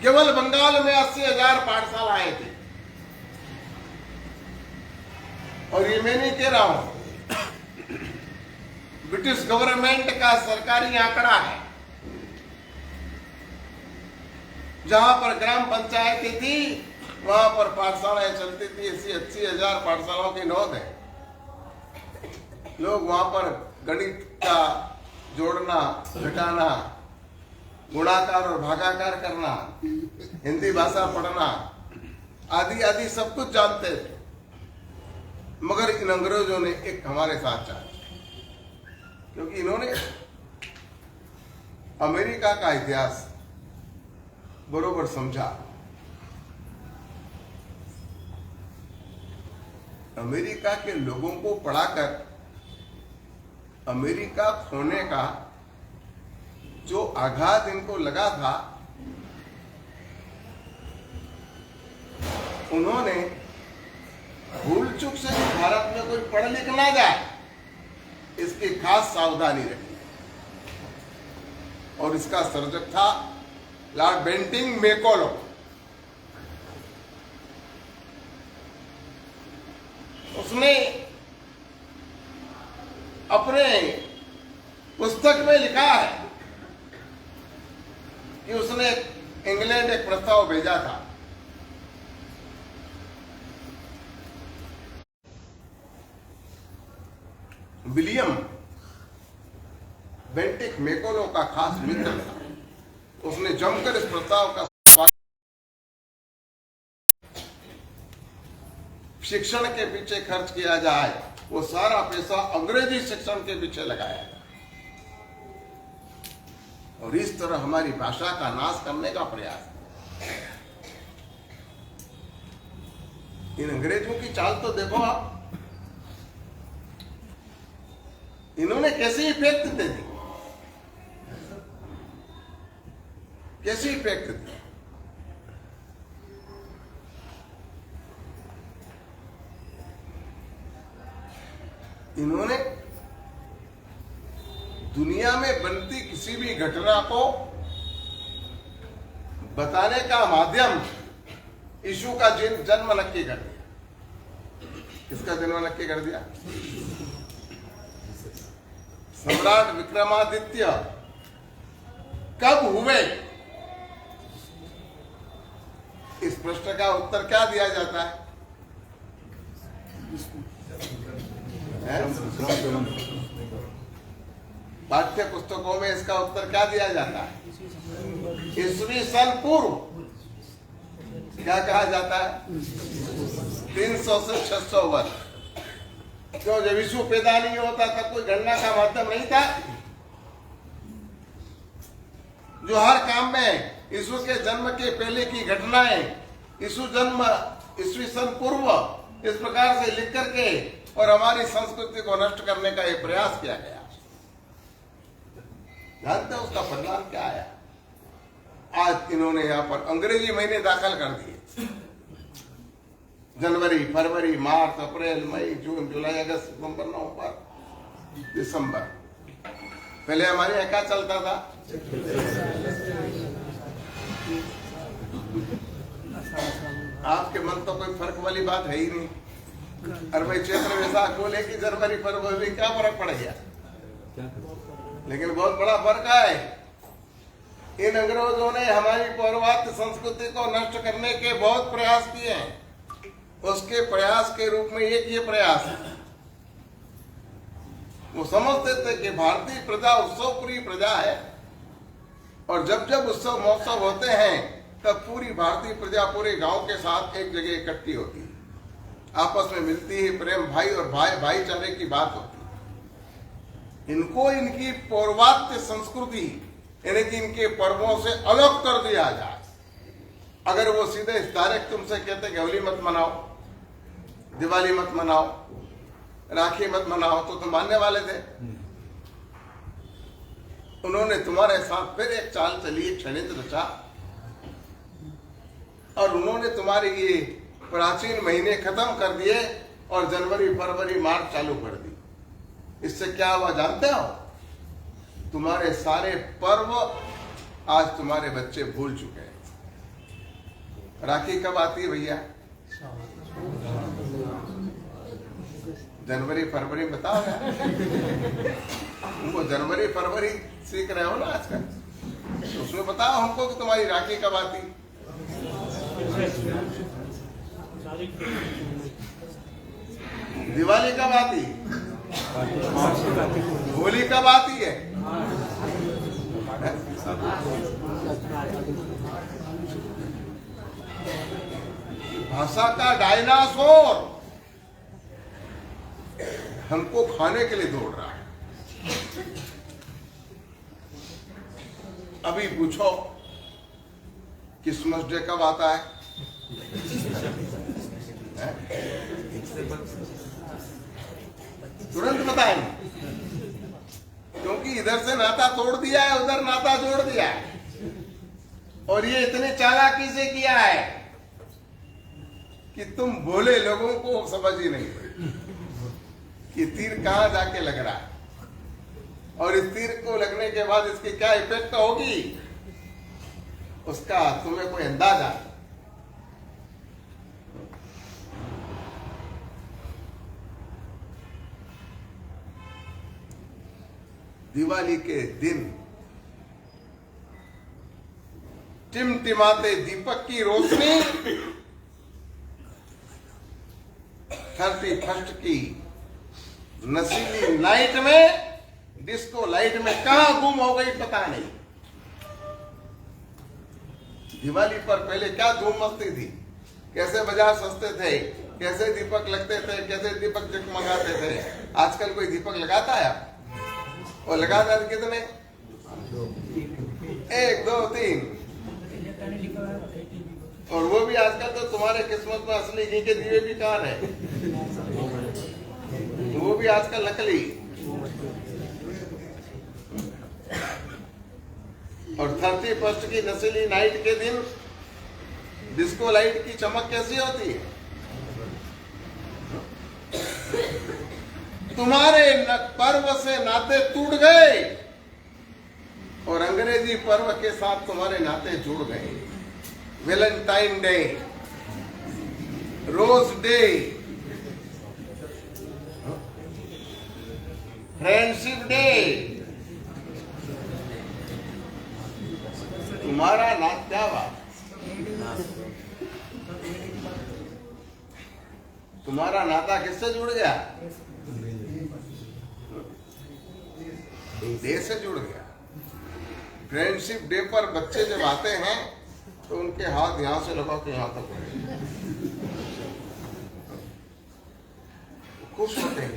केवल बंगाल में 80,000 पाठशालाएं थी। और ये मैं नहीं कह रहा हूं, ब्रिटिश गवर्नमेंट का सरकारी आंकड़ा है। जहां पर ग्राम पंचायती थी वहां पर पाठशालाएं चलती थी। 80,000 पाठशालाओं की नोंद है। लोग वहां पर गणित का जोड़ना, घटाना, गुणाकार और भागाकार करना, हिंदी भाषा पढ़ना आदि आदि सब कुछ जानते थे। मगर इन अंग्रेजों ने एक हमारे साथ चाहा, क्योंकि इन्होंने अमेरिका का इतिहास बरोबर समझा। अमेरिका के लोगों को पढ़ाकर अमेरिका खोने का जो आघात इनको लगा था, उन्होंने भूल चूक से भी भारत में कोई पढ़ लिख ना जाए, इसकी खास सावधानी रखी। और इसका सर्जक था लॉर्ड बेंटिंग मैकॉलो। उसने अपने पुस्तक में लिखा है कि उसने इंग्लैंड एक प्रस्ताव भेजा था। विलियम बेंटिक मैकॉलो का खास मित्र था। उसने जमकर इस प्रस्ताव का शिक्षण के पीछे खर्च किया जाए, वो सारा पैसा अंग्रेजी शिक्षण के पीछे लगाया गया और इस तरह हमारी भाषा का नाश करने का प्रयास। इन अंग्रेजों की चाल तो देखो आप, इन्होंने कैसे इफेक्ट दे दी, कैसे इफेक्ट दी। इन्होंने दुनिया में बनती किसी भी घटना को बताने का माध्यम यीशु का जन्म नक्की कर दिया। किसका जन्म नक्की कर दिया? सम्राट विक्रमादित्य कब हुए? इस प्रश्न का उत्तर क्या दिया जाता है? पाठ्य पुस्तकों में इसका उत्तर क्या दिया जाता है? ईस्वी सन पूर्व। क्या कहा जाता है? 300 से 600 वर्ष। क्यों? जब यीशु पैदा नहीं होता तब कोई गणना का माध्यम नहीं था। जो हर काम में यीशु के जन्म के पहले की घटनाएं, यीशु जन्म ईस्वी सन पूर्व, इस प्रकार से लिख करके और हमारी संस्कृति को नष्ट करने का यह प्रयास किया गया। जानते हैं उसका परिणाम क्या आया? आज इन्होंने यहाँ पर अंग्रेजी महीने दाखिल कर दिए। जनवरी, फरवरी, मार्च, अप्रैल, मई, जून, जुलाई, अगस्त, सितंबर, नवंबर, दिसंबर। पहले हमारे यहाँ क्या चलता था? आपके मन तो कोई फर्क वाली बात है ही नहीं। अरे भाई चैत्र वैसाख बोले कि जनवरी फरवरी, क्या फर्क पड़ गया? लेकिन बहुत बड़ा फर्क है। इन अंग्रेजों ने हमारी पौरवात्य संस्कृति को नष्ट करने के बहुत प्रयास किए हैं। उसके प्रयास के रूप में एक ये प्रयास है, वो समझते थे कि भारतीय प्रजा उत्सव प्रिय प्रजा है और जब जब उत्सव महोत्सव होते हैं तब पूरी भारतीय प्रजा पूरे गांव के साथ एक जगह इकट्ठी होती है, आपस में मिलती है, प्रेम भाई और भाईचारे की बात होती है। इनको इनकी पौरवात्य संस्कृति यानी कि इनके पर्वों से अलग कर दिया जाए। अगर वो सीधे डायरेक्ट तुमसे कहते कि होली मत मनाओ, दिवाली मत मनाओ, राखी मत मनाओ, तो तुम मानने वाले थे। उन्होंने तुम्हारे साथ फिर एक चाल चली, एक षड्यंत्र रचा और उन्होंने तुम्हारे ये प्राचीन महीने खत्म कर दिए और जनवरी, फरवरी, मार्च चालू कर दी। इससे क्या हुआ जानते हो? तुम्हारे सारे पर्व आज तुम्हारे बच्चे भूल चुके हैं। राखी कब आती है भैया? जनवरी, फरवरी बताओ यार। उनको जनवरी, फरवरी सीख रहे हो ना आजकल, तो उसमें बताओ हमको कि तुम्हारी राखी कब आती? दिवाली कब आती? होली कब आती है? भाषा का डायनासोर हमको खाने के लिए दौड़ रहा है। अभी पूछो क्रिसमस डे कब आता है? तुरंत बताएंगे। इधर से नाता तोड़ दिया है, उधर नाता जोड़ दिया है। और ये इतनी चालाकी से किया है कि तुम भोले लोगों को समझ ही नहीं कि तीर कहां जाके लग रहा है, और इस तीर को लगने के बाद इसकी क्या इफेक्ट होगी उसका तुम्हें कोई अंदाजा। दिवाली के दिन टिमटिमाते दीपक की रोशनी 31 की नशीली नाइट में, डिस्को लाइट में कहां गुम हो गई पता नहीं। दिवाली पर पहले क्या धूम मस्ती थी, कैसे बाजार सस्ते थे, कैसे दीपक लगते थे, कैसे दीपक जगमगाते थे। आजकल कोई दीपक लगाता है? और लगाता है कितने? 1 2 3। और वो भी आजकल तो तुम्हारे किस्मत में असली घी के दिए भी कहां है, वो भी आजकल नकली। और 31 की नशीली नाइट के दिन डिस्को लाइट की चमक कैसी होती है? तुम्हारे पर्व से नाते टूट गए और अंग्रेजी पर्व के साथ तुम्हारे नाते जुड़ गए। Valentine day, rose day, friendship day, तुम्हारा नात क्या बात, तुम्हारा नाता किससे जुड़ गया? डे से जुड़ गया। फ्रेंडशिप डे पर बच्चे जब आते हैं तो उनके हाथ यहां से लगा के यहां तक खुश होते हैं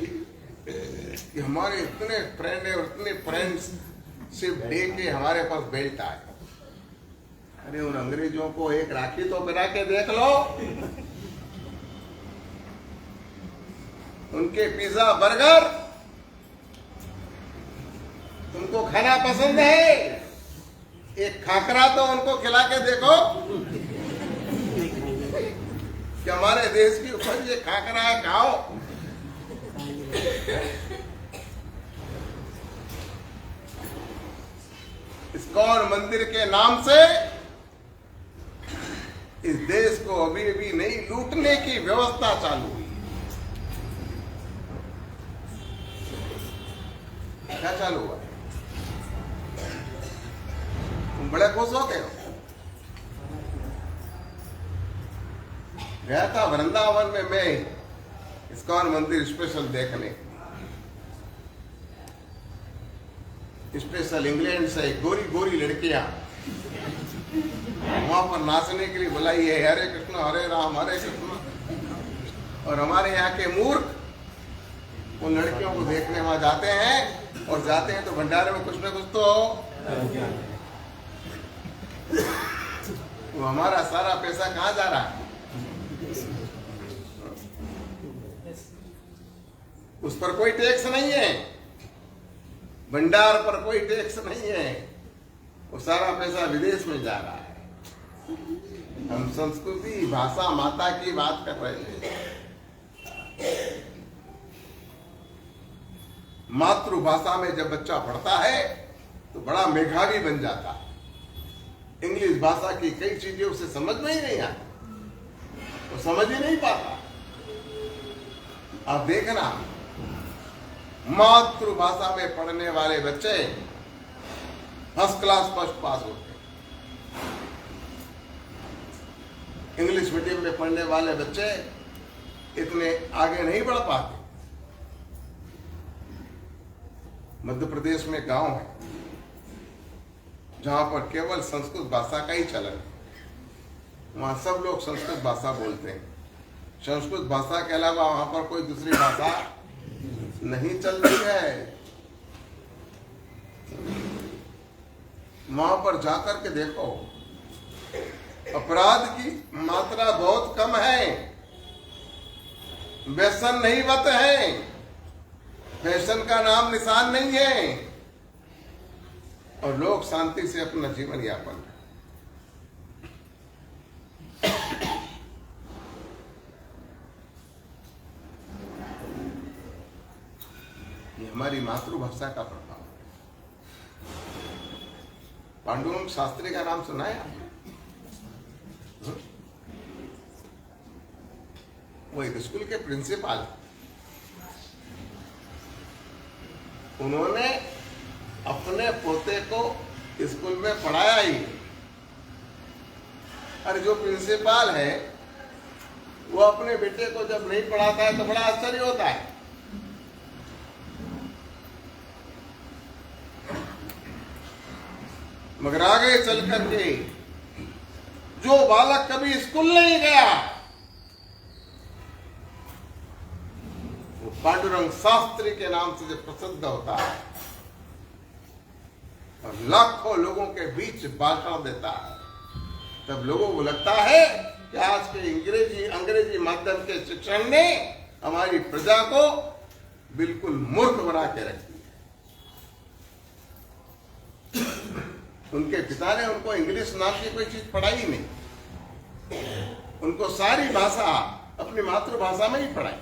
कि हमारे इतने फ्रेंड है और इतने फ्रेंडशिप डे के हमारे पास बेल्ट आए। अरे उन अंग्रेजों को एक राखी तो पहना के देख लो, उनके पिज्जा बर्गर तुमको खाना पसंद है, एक खाकरा तो उनको खिला के देखो कि हमारे देश की उपज ये खाकरा है, खाओ। इस्कॉन मंदिर के नाम से इस देश को अभी अभी नहीं लूटने की व्यवस्था चालू हुई। क्या चालू हुआ? तुम बड़े खुश हो गए हो। गया था वृंदावन में मैं इस्कॉन मंदिर स्पेशल देखने, स्पेशल इंग्लैंड से गोरी गोरी लड़कियां वहां पर नाचने के लिए बुलाई है, हरे कृष्ण हरे राम हरे कृष्ण। और हमारे यहाँ के मूर्ख उन लड़कियों को देखने वहां जाते हैं, और जाते हैं तो भंडारे में कुछ न कुछ तो वो हमारा सारा पैसा कहाँ जा रहा है? उस पर कोई टैक्स नहीं है, भंडार पर कोई टैक्स नहीं है, वो सारा पैसा विदेश में जा रहा है। हम संस्कृति भाषा माता की बात कर रहे हैं। मातृभाषा में जब बच्चा पढ़ता है तो बड़ा मेधावी बन जाता है। इंग्लिश भाषा की कई चीजें उसे समझ में ही नहीं आती, वो समझ ही नहीं पाता। आप देखना, मातृभाषा में पढ़ने वाले बच्चे फर्स्ट क्लास फर्स्ट पास होते हैं। इंग्लिश मीडियम में पढ़ने वाले बच्चे इतने आगे नहीं बढ़ पाते। मध्य प्रदेश में गांव है जहां पर केवल संस्कृत भाषा का ही चलन है, वहां सब लोग संस्कृत भाषा बोलते हैं। संस्कृत भाषा के अलावा वहां पर कोई दूसरी भाषा नहीं चलती है। वहां पर जाकर के देखो, अपराध की मात्रा बहुत कम है, व्यसन नहीं बत है, फैशन का नाम निशान नहीं है, और लोग शांति से अपना जीवन यापन करें। ये हमारी मातृभाषा का प्रभाव है। पांडुरंग शास्त्री का नाम सुना है आपने? वो एक स्कूल के प्रिंसिपल, उन्होंने अपने पोते को स्कूल में पढ़ाया ही। और जो प्रिंसिपल है वो अपने बेटे को जब नहीं पढ़ाता है तो बड़ा आश्चर्य होता है। मगर आगे चल करके जो बालक कभी स्कूल नहीं गया वो पांडुरंग शास्त्री के नाम से जब प्रसिद्ध होता है और लाखों लोगों के बीच भाषण देता है, तब लोगों को लगता है कि आज के अंग्रेजी माध्यम के शिक्षण ने हमारी प्रजा को बिल्कुल मूर्ख बना के रख दिया। उनके पिता ने उनको इंग्लिश नाम की कोई चीज पढ़ाई नहीं, उनको सारी भाषा अपनी मातृभाषा में ही पढ़ाई।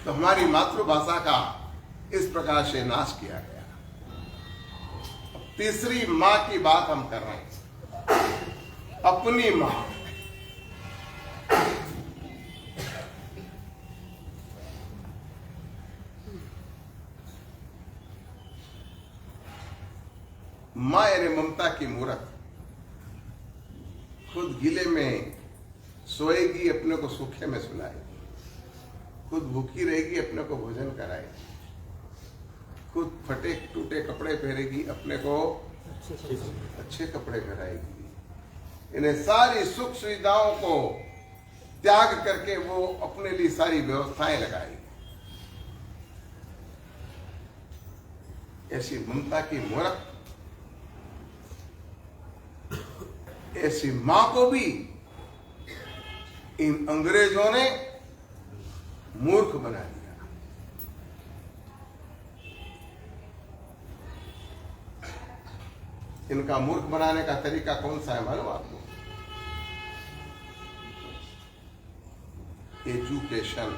तो हमारी मातृभाषा का इस प्रकार से नाश किया गया। अब तीसरी मां की बात हम कर रहे हैं, अपनी मां। मां यानी ममता की मूरत। खुद गीले में सोएगी, अपने को सूखे में सुलाएगी। खुद भूखी रहेगी, अपने को भोजन कराएगी। खुद फटे टूटे कपड़े पहनेगी, अपने को अच्छे कपड़े पहनाएगी। इन्हें सारी सुख सुविधाओं को त्याग करके वो अपने लिए सारी व्यवस्थाएं लगाएगी। ऐसी ममता की मूरत, ऐसी मां को भी इन अंग्रेजों ने मूर्ख बना दिया। इनका मूर्ख बनाने का तरीका कौन सा है मालूम आपको? एजुकेशन।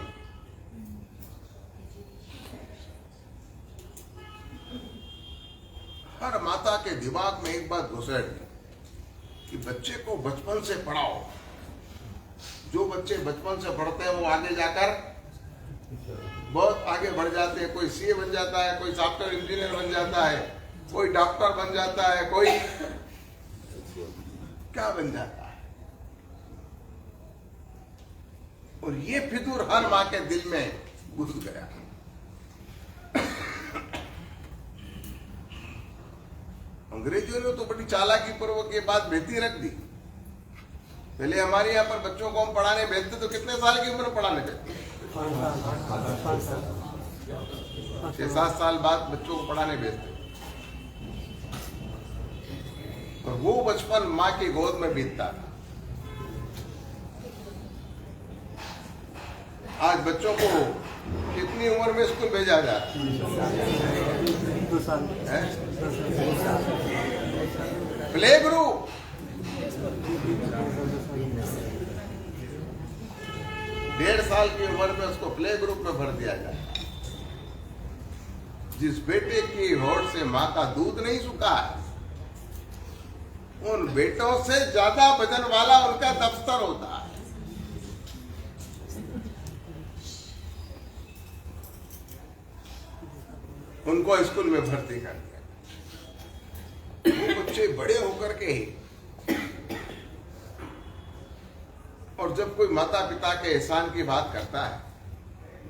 हर माता के दिमाग में एक बात घुसेड़ दी कि बच्चे को बचपन से पढ़ाओ। जो बच्चे बचपन से पढ़ते हैं वो आगे जाकर बहुत आगे बढ़ जाते हैं। कोई सीए बन जाता है, कोई सॉफ्टवेयर इंजीनियर बन जाता है, कोई डॉक्टर बन जाता है, कोई क्या बन जाता है। और ये फितूर हर मां के दिल में घुस गया। अंग्रेजों ने तो बड़ी चालाकी पूर्वक ये बात भेजती रख दी। पहले हमारे यहाँ पर बच्चों को हम पढ़ाने भेजते तो कितने साल की उम्र पढ़ाने भेजते? 6-7 साल बाद बच्चों को पढ़ाने भेजते। और वो बचपन माँ की गोद में बीतता था। आज बच्चों को कितनी उम्र में स्कूल भेजा जाता है? Play group. डेढ़ साल की उम्र में उसको प्ले ग्रुप में भर दिया जाए। जिस बेटे की होड़ से मां का दूध नहीं सूखा है, उन बेटों से ज्यादा वजन वाला उनका दफ्तर होता है। उनको स्कूल में भर्ती कर दिया। बच्चे बड़े होकर के ही, और जब कोई माता पिता के एहसान की बात करता है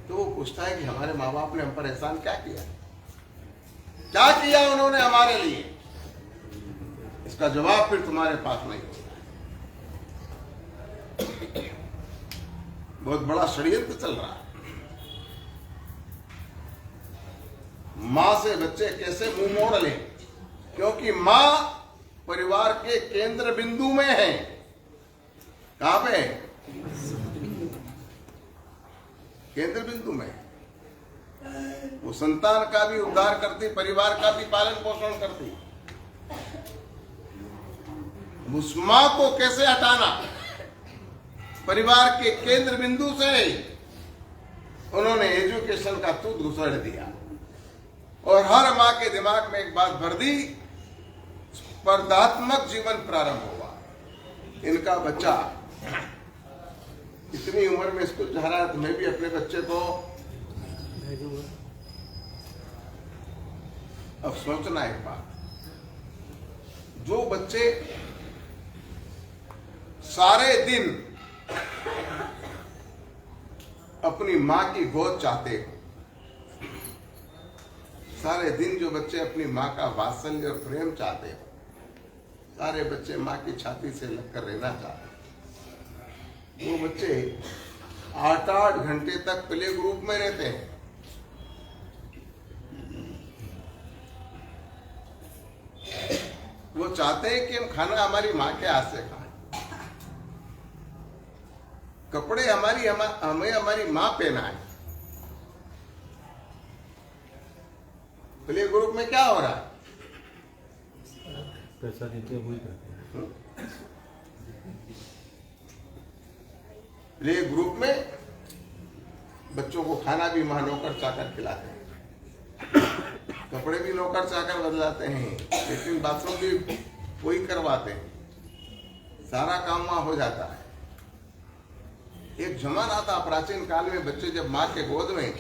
तो वो पूछता है कि हमारे माँ बाप ने हम पर एहसान क्या किया, क्या किया उन्होंने हमारे लिए। इसका जवाब फिर तुम्हारे पास नहीं होगा। बहुत बड़ा षड्यंत्र चल रहा है। मां से बच्चे कैसे मुंह मोड़ लें, क्योंकि मां परिवार के केंद्र बिंदु में है। कहां पे? केंद्र बिंदु में। वो संतान का भी उद्धार करती, परिवार का भी पालन पोषण करती। उस मां को कैसे हटाना, परिवार के केंद्र बिंदु से उन्होंने एजुकेशन का तूत घुसड़ दिया और हर मां के दिमाग में एक बात भर दी, स्पर्धात्मक जीवन प्रारंभ हुआ। इनका बच्चा इतनी उम्र में स्कूल जा रहा है तो मैं भी अपने बच्चे को अब सोचना एक बात, जो बच्चे सारे दिन अपनी मां की गोद चाहते हो, सारे दिन जो बच्चे अपनी मां का वात्सल्य और प्रेम चाहते हो, सारे बच्चे मां की छाती से लगकर रहना चाहते हैं, वो बच्चे 8-8 घंटे तक प्ले ग्रुप में रहते हैं। वो चाहते हैं कि हम खाना हमारी मां के हाथ से खाएं, कपड़े हमें हमारी मां पहनाए। प्ले ग्रुप में क्या हो रहा है? पैसा देते वही करते हैं। प्ले ग्रुप में बच्चों को खाना भी मां नौकर चाकर खिलाते हैं, कपड़े भी नौकर चाकर बदलाते हैं, लेकिन बाथरूम भी वही करवाते हैं, सारा काम वहां हो जाता है। एक जमाना था प्राचीन काल में, बच्चे जब माँ के गोद में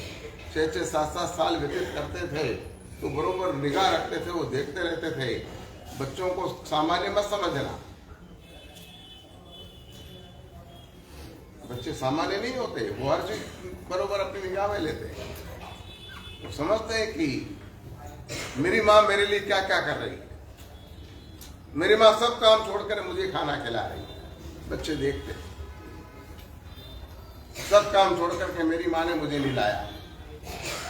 6-6, 7-7 साल व्यतीत करते थे तो बरोबर निगाह रखते थे, वो देखते रहते थे। बच्चों को सामान्य मत समझना, बच्चे सामान्य नहीं होते, वो हर चीज बरोबर अपनी निगाह में लेते हैं। वो समझते हैं कि मेरी माँ मेरे लिए क्या क्या कर रही है, मेरी माँ सब काम छोड़कर मुझे खाना खिला रही है। बच्चे देखते, सब काम छोड़कर के मेरी माँ ने मुझे नहलाया,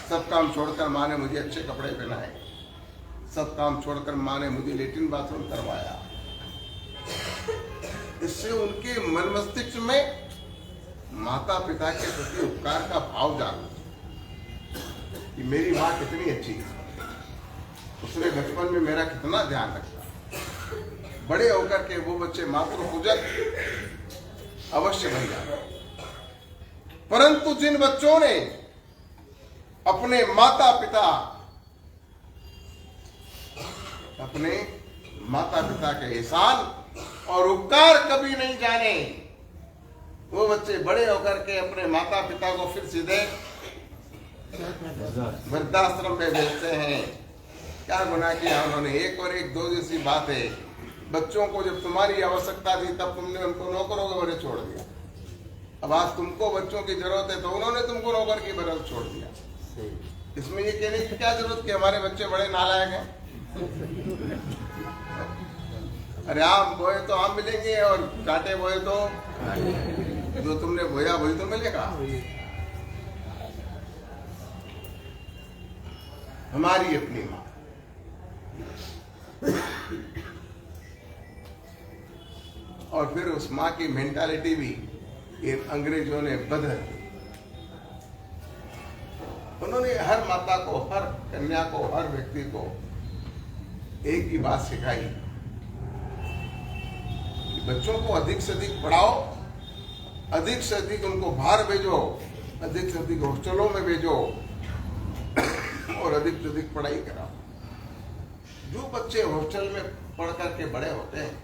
सब काम छोड़कर माँ ने मुझे अच्छे कपड़े पहनाए, सब काम छोड़कर माँ ने मुझे लेट्रिन बाथरूम करवाया। इससे उनके मन मस्तिष्क में माता पिता के प्रति उपकार का भाव जागा कि मेरी माँ कितनी अच्छी है, उसने बचपन में मेरा कितना ध्यान रखा। बड़े होकर के वो बच्चे मातृ पूजक अवश्य बन जाते। परंतु जिन बच्चों ने अपने माता पिता के एहसान और उपकार कभी नहीं जाने, वो बच्चे बड़े होकर के अपने माता पिता को फिर सीधे वृद्धाश्रम में भेजते हैं। क्या गुनाह किया उन्होंने? एक और एक दो जैसी बात है। बच्चों को जब तुम्हारी आवश्यकता थी तब तुमने उनको नौकरों के बड़े छोड़ दिया, अब आज तुमको बच्चों की जरूरत है तो उन्होंने तुमको नौकर की बरस छोड़ दिया। इसमें ये कहने की क्या जरूरत कि हमारे बच्चे बड़े नालायक हैं? अरे आम बोए तो आम मिलेंगे और कांटे बोए तो जो तुमने बोया वही तो मिलेगा। हमारी अपनी माँ, और फिर उस माँ की मेंटालिटी भी ये अंग्रेजों ने बदल दी। उन्होंने हर माता को, हर कन्या को, हर व्यक्ति को एक ही बात सिखाई कि बच्चों को अधिक से अधिक पढ़ाओ, अधिक से अधिक उनको बाहर भेजो, अधिक से अधिक हॉस्टलों में भेजो और अधिक से अधिक पढ़ाई कराओ। जो बच्चे हॉस्टल में पढ़ करके बड़े होते हैं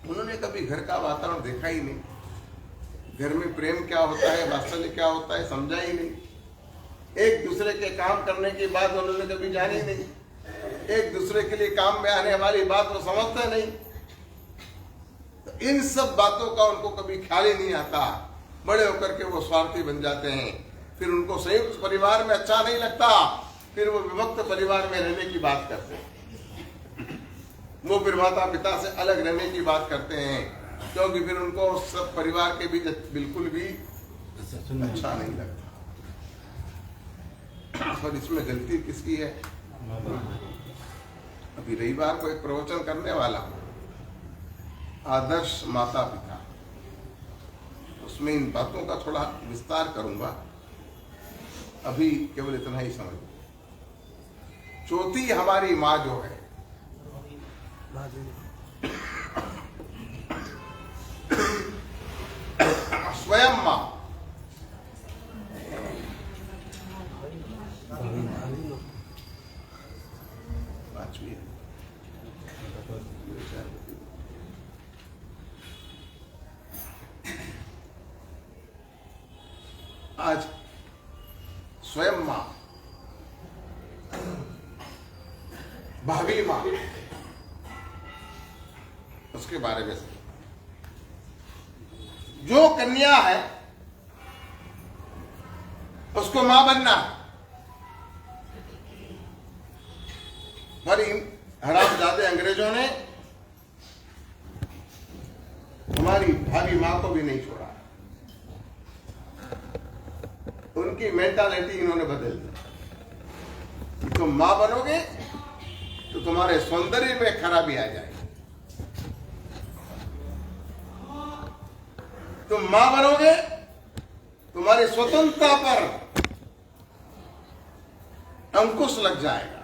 उन्होंने कभी घर का वातावरण देखा ही नहीं, घर में प्रेम क्या होता है, वात्सल्य क्या होता है समझा ही नहीं, एक दूसरे के काम करने की बात उन्होंने कभी जानी नहीं, एक दूसरे के लिए काम में आने वाली बात वो समझते नहीं। तो इन सब बातों का उनको कभी ख्याल ही नहीं आता। बड़े होकर के वो स्वार्थी बन जाते हैं, फिर उनको संयुक्त परिवार में अच्छा नहीं लगता, फिर वो विभक्त परिवार में रहने की बात करते हैं, वो फिर माता पिता से अलग रहने की बात करते हैं, क्योंकि फिर उनको सब परिवार के बीच बिल्कुल भी अच्छा नहीं लगता। और इसमें गलती किसकी है? अभी रविवार को एक प्रवचन करने वाला हूं, आदर्श माता पिता। तो उसमें इन बातों का थोड़ा विस्तार करूंगा, अभी केवल इतना ही समझ। चौथी हमारी माँ जो है, स्वयं माँ, पांचवी है। आज स्वयं माँ, भाभी माँ, उसके बारे में जो कन्या है उसको मां बनना। पर इन हरामजादे अंग्रेजों ने हमारी भाभी मां को भी नहीं छोड़ा, उनकी मेंटालिटी इन्होंने बदल दी। तुम मां बनोगे तो तुम्हारे सौंदर्य में खराबी आ जाएगी, तुम मां बनोगे तुम्हारी स्वतंत्रता पर अंकुश लग जाएगा,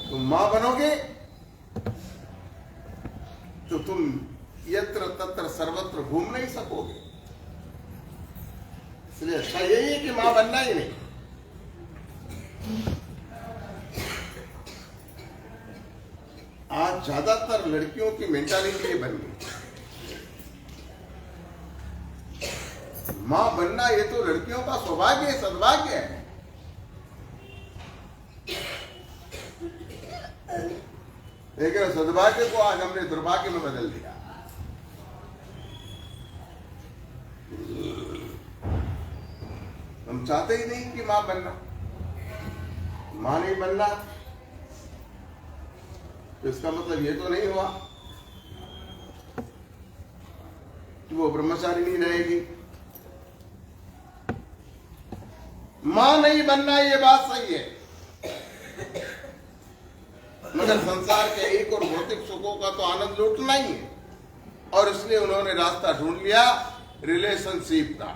तुम मां बनोगे तो तुम यत्र तत्र सर्वत्र घूम नहीं सकोगे। इसलिए अच्छा यही है कि मां बनना ही नहीं। आज ज्यादातर लड़कियों की मेंटालिटी बन गई, मां बनना ये तो लड़कियों का सौभाग्य है, सद्भाग्य है। लेकिन सद्भाग्य को आज हमने दुर्भाग्य में बदल दिया। हम चाहते ही नहीं कि मां बनना, मां नहीं बनना तो इसका मतलब ये तो नहीं हुआ कि वो ब्रह्मचारी नहीं रहेगी। मां नहीं बनना ये बात सही है, मगर संसार के एक और भौतिक सुखों का तो आनंद लूटना ही है। और इसलिए उन्होंने रास्ता ढूंढ लिया रिलेशनशिप का।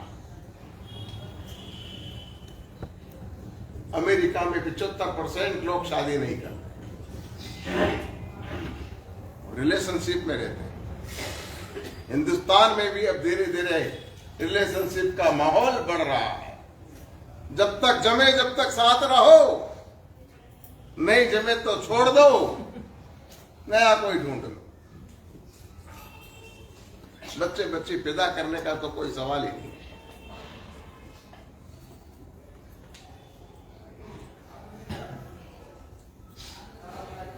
अमेरिका में 75% लोग शादी नहीं करते, रिलेशनशिप में रहते हैं। हिंदुस्तान में भी अब धीरे धीरे रिलेशनशिप का माहौल बढ़ रहा है। जब तक जमे जब तक साथ रहो, नहीं जमे तो छोड़ दो, नया कोई ढूंढ लो। बच्चे बच्ची पैदा करने का तो कोई सवाल ही नहीं।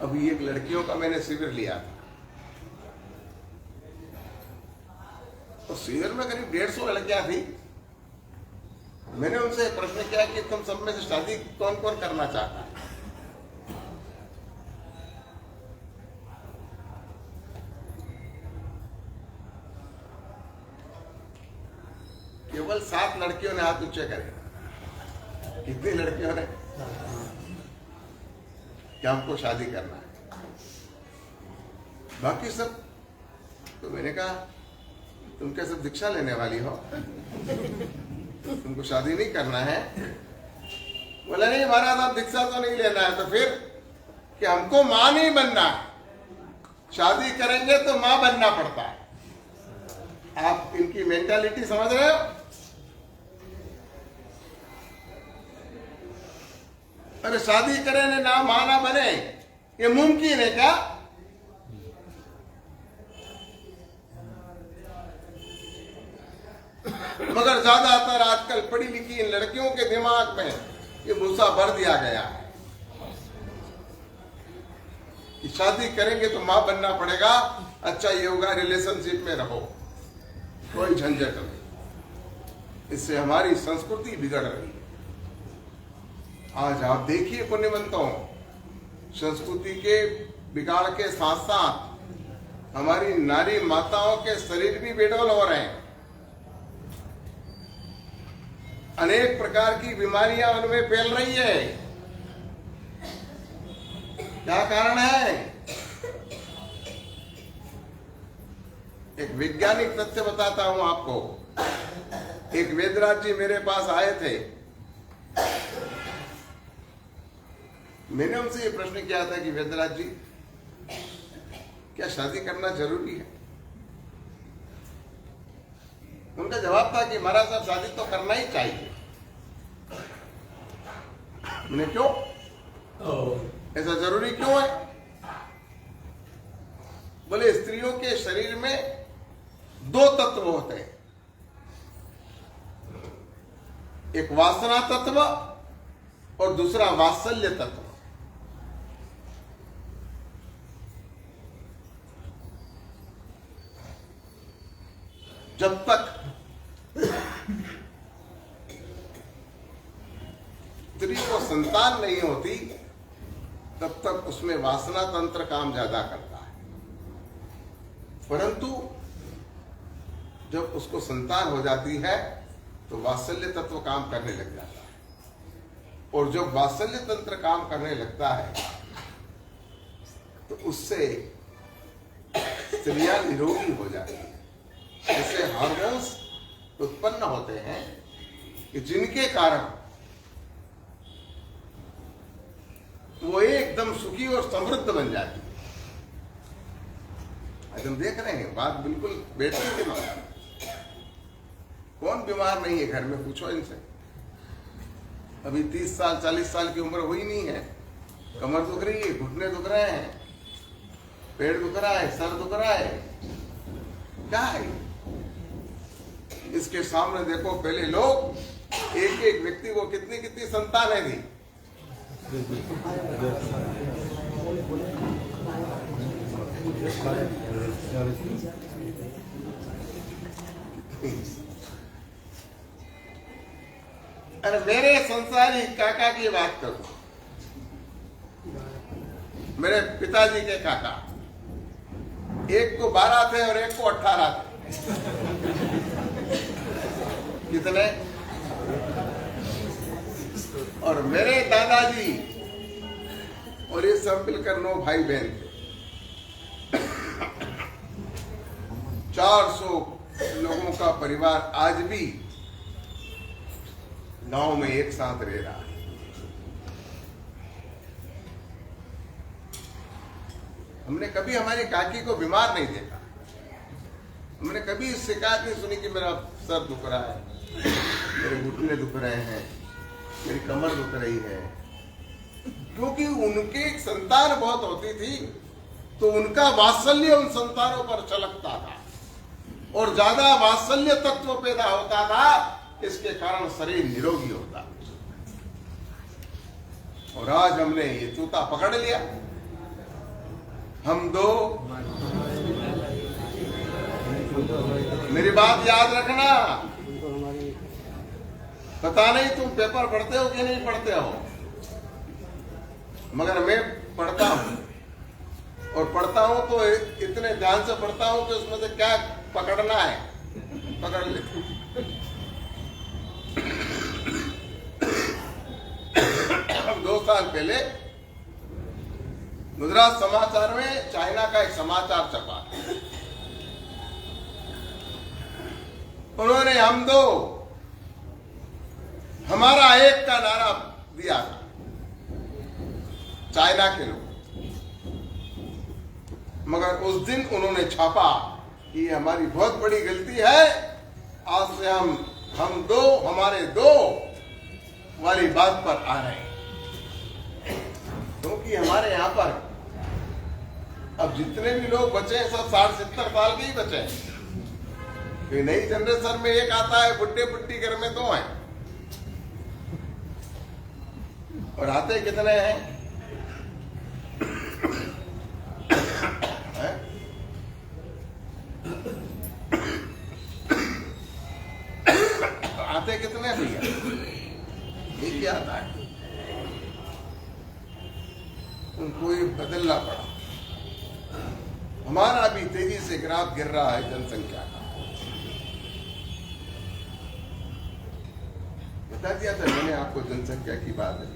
अभी एक लड़कियों का मैंने शिविर लिया था, तो शिविर में करीब 150 लड़कियां थी। मैंने उनसे प्रश्न किया कि तुम सब में से शादी कौन कौन करना चाहता है? केवल 7 लड़कियों ने हाथ ऊंचे करे। कितनी लड़कियों ने? क्या हमको शादी करना है। बाकी सब तो मैंने कहा तुम क्या सब दीक्षा लेने वाली हो, तुमको शादी नहीं करना है? बोला नहीं महाराज आप दीक्षा तो नहीं लेना है, तो फिर कि हमको मां नहीं बनना, शादी करेंगे तो मां बनना पड़ता है। आप इनकी मेंटालिटी समझ रहे हो? अरे शादी करें ना मां ना बने, ये मुमकिन है क्या? मगर ज्यादातर आजकल पढ़ी लिखी इन लड़कियों के दिमाग में ये भूसा भर दिया गया है कि शादी करेंगे तो मां बनना पड़ेगा। अच्छा ये होगा रिलेशनशिप में रहो, कोई झंझट नहीं। इससे हमारी संस्कृति बिगड़ रही है। आज आप देखिए पुण्यवंतों, संस्कृति के बिगाड़ के साथ साथ हमारी नारी माताओं के शरीर भी बेडौल हो रहे हैं। अनेक प्रकार की बीमारियां उनमें फैल रही है। क्या कारण है? एक वैज्ञानिक तथ्य बताता हूं आपको। एक वेदराज जी मेरे पास आए थे। मैंने उनसे ये प्रश्न किया था कि वेदराज जी, क्या शादी करना जरूरी है? उनका जवाब था कि महाराज साहब, शादी तो करना ही चाहिए। मैंने क्यों, ऐसा जरूरी क्यों है? बोले, स्त्रियों के शरीर में 2 तत्व होते हैं, एक वासना तत्व और दूसरा वात्सल्य तत्व। जब तक स्त्री को संतान नहीं होती तब तक उसमें वासना तंत्र काम ज्यादा करता है, परंतु जब उसको संतान हो जाती है तो वात्सल्य तत्व काम करने लग जाता है। और जब वात्सल्य तंत्र काम करने लगता है तो उससे स्त्रियां निरोगी हो जाती है। ऐसे हार्मोन्स उत्पन्न होते हैं कि जिनके कारण वो एकदम सुखी और समृद्ध बन जाती है। आज हम देख रहे हैं, बात बिल्कुल बैठने के बाद, कौन बीमार नहीं है घर में, पूछो इनसे। अभी 30 साल 40 साल की उम्र हुई नहीं है, कमर दुख रही है, घुटने दुख रहे हैं, पेट दुख रहा है, सर दुख रहा है, क्या है? इसके सामने देखो, पहले लोग एक एक व्यक्ति को कितनी कितनी संतानें थी। अरे मेरे संसारी काका की बात करो, मेरे पिताजी के काका, एक को 12 थे और एक को 18 थे। कितने? और मेरे दादाजी और ये सब मिलकर 9 भाई बहन थे। 400 लोगों का परिवार आज भी गांव में एक साथ रह रहा है। हमने कभी हमारी काकी को बीमार नहीं देखा। हमने कभी शिकायत नहीं सुनी कि मेरा सर दुख रहा है, मेरे घुटने दुख रहे हैं, मेरी कमर दुख रही है। क्योंकि उनके संतान बहुत होती थी तो उनका वात्सल्य उन संतानों पर छलकता था और ज्यादा वात्सल्य तत्व पैदा होता था। इसके कारण शरीर निरोगी होता। और आज हमने ये चूता पकड़ लिया। हम दो, मेरी बात याद रखना, पता नहीं तुम पेपर पढ़ते हो कि नहीं पढ़ते हो, मगर मैं पढ़ता हूं और पढ़ता हूं तो इतने ध्यान से पढ़ता हूं कि उसमें से क्या पकड़ना है पकड़ लेते। अब 2 साल पहले गुजरात समाचार में चाइना का एक समाचार छपा। उन्होंने हम दो हमारा एक का नारा दिया था, चाइना के लोग। मगर उस दिन उन्होंने छापा कि हमारी बहुत बड़ी गलती है, आज से हम दो हमारे दो वाली बात पर आ रहे हैं। क्योंकि हमारे यहां पर अब जितने भी लोग बचे हैं सब 60-70 साल के ही बचे हैं। ये नई जनरेशन में एक आता है, बुड्ढे बुड्ढी घर में 2 हैं। और आते कितने हैं? आते कितने भैया? ये क्या आता है? उनको ये बदलना पड़ा। हमारा भी तेजी से ग्राफ गिर रहा है जनसंख्या का। बता दिया था मैंने आपको जनसंख्या की बात है,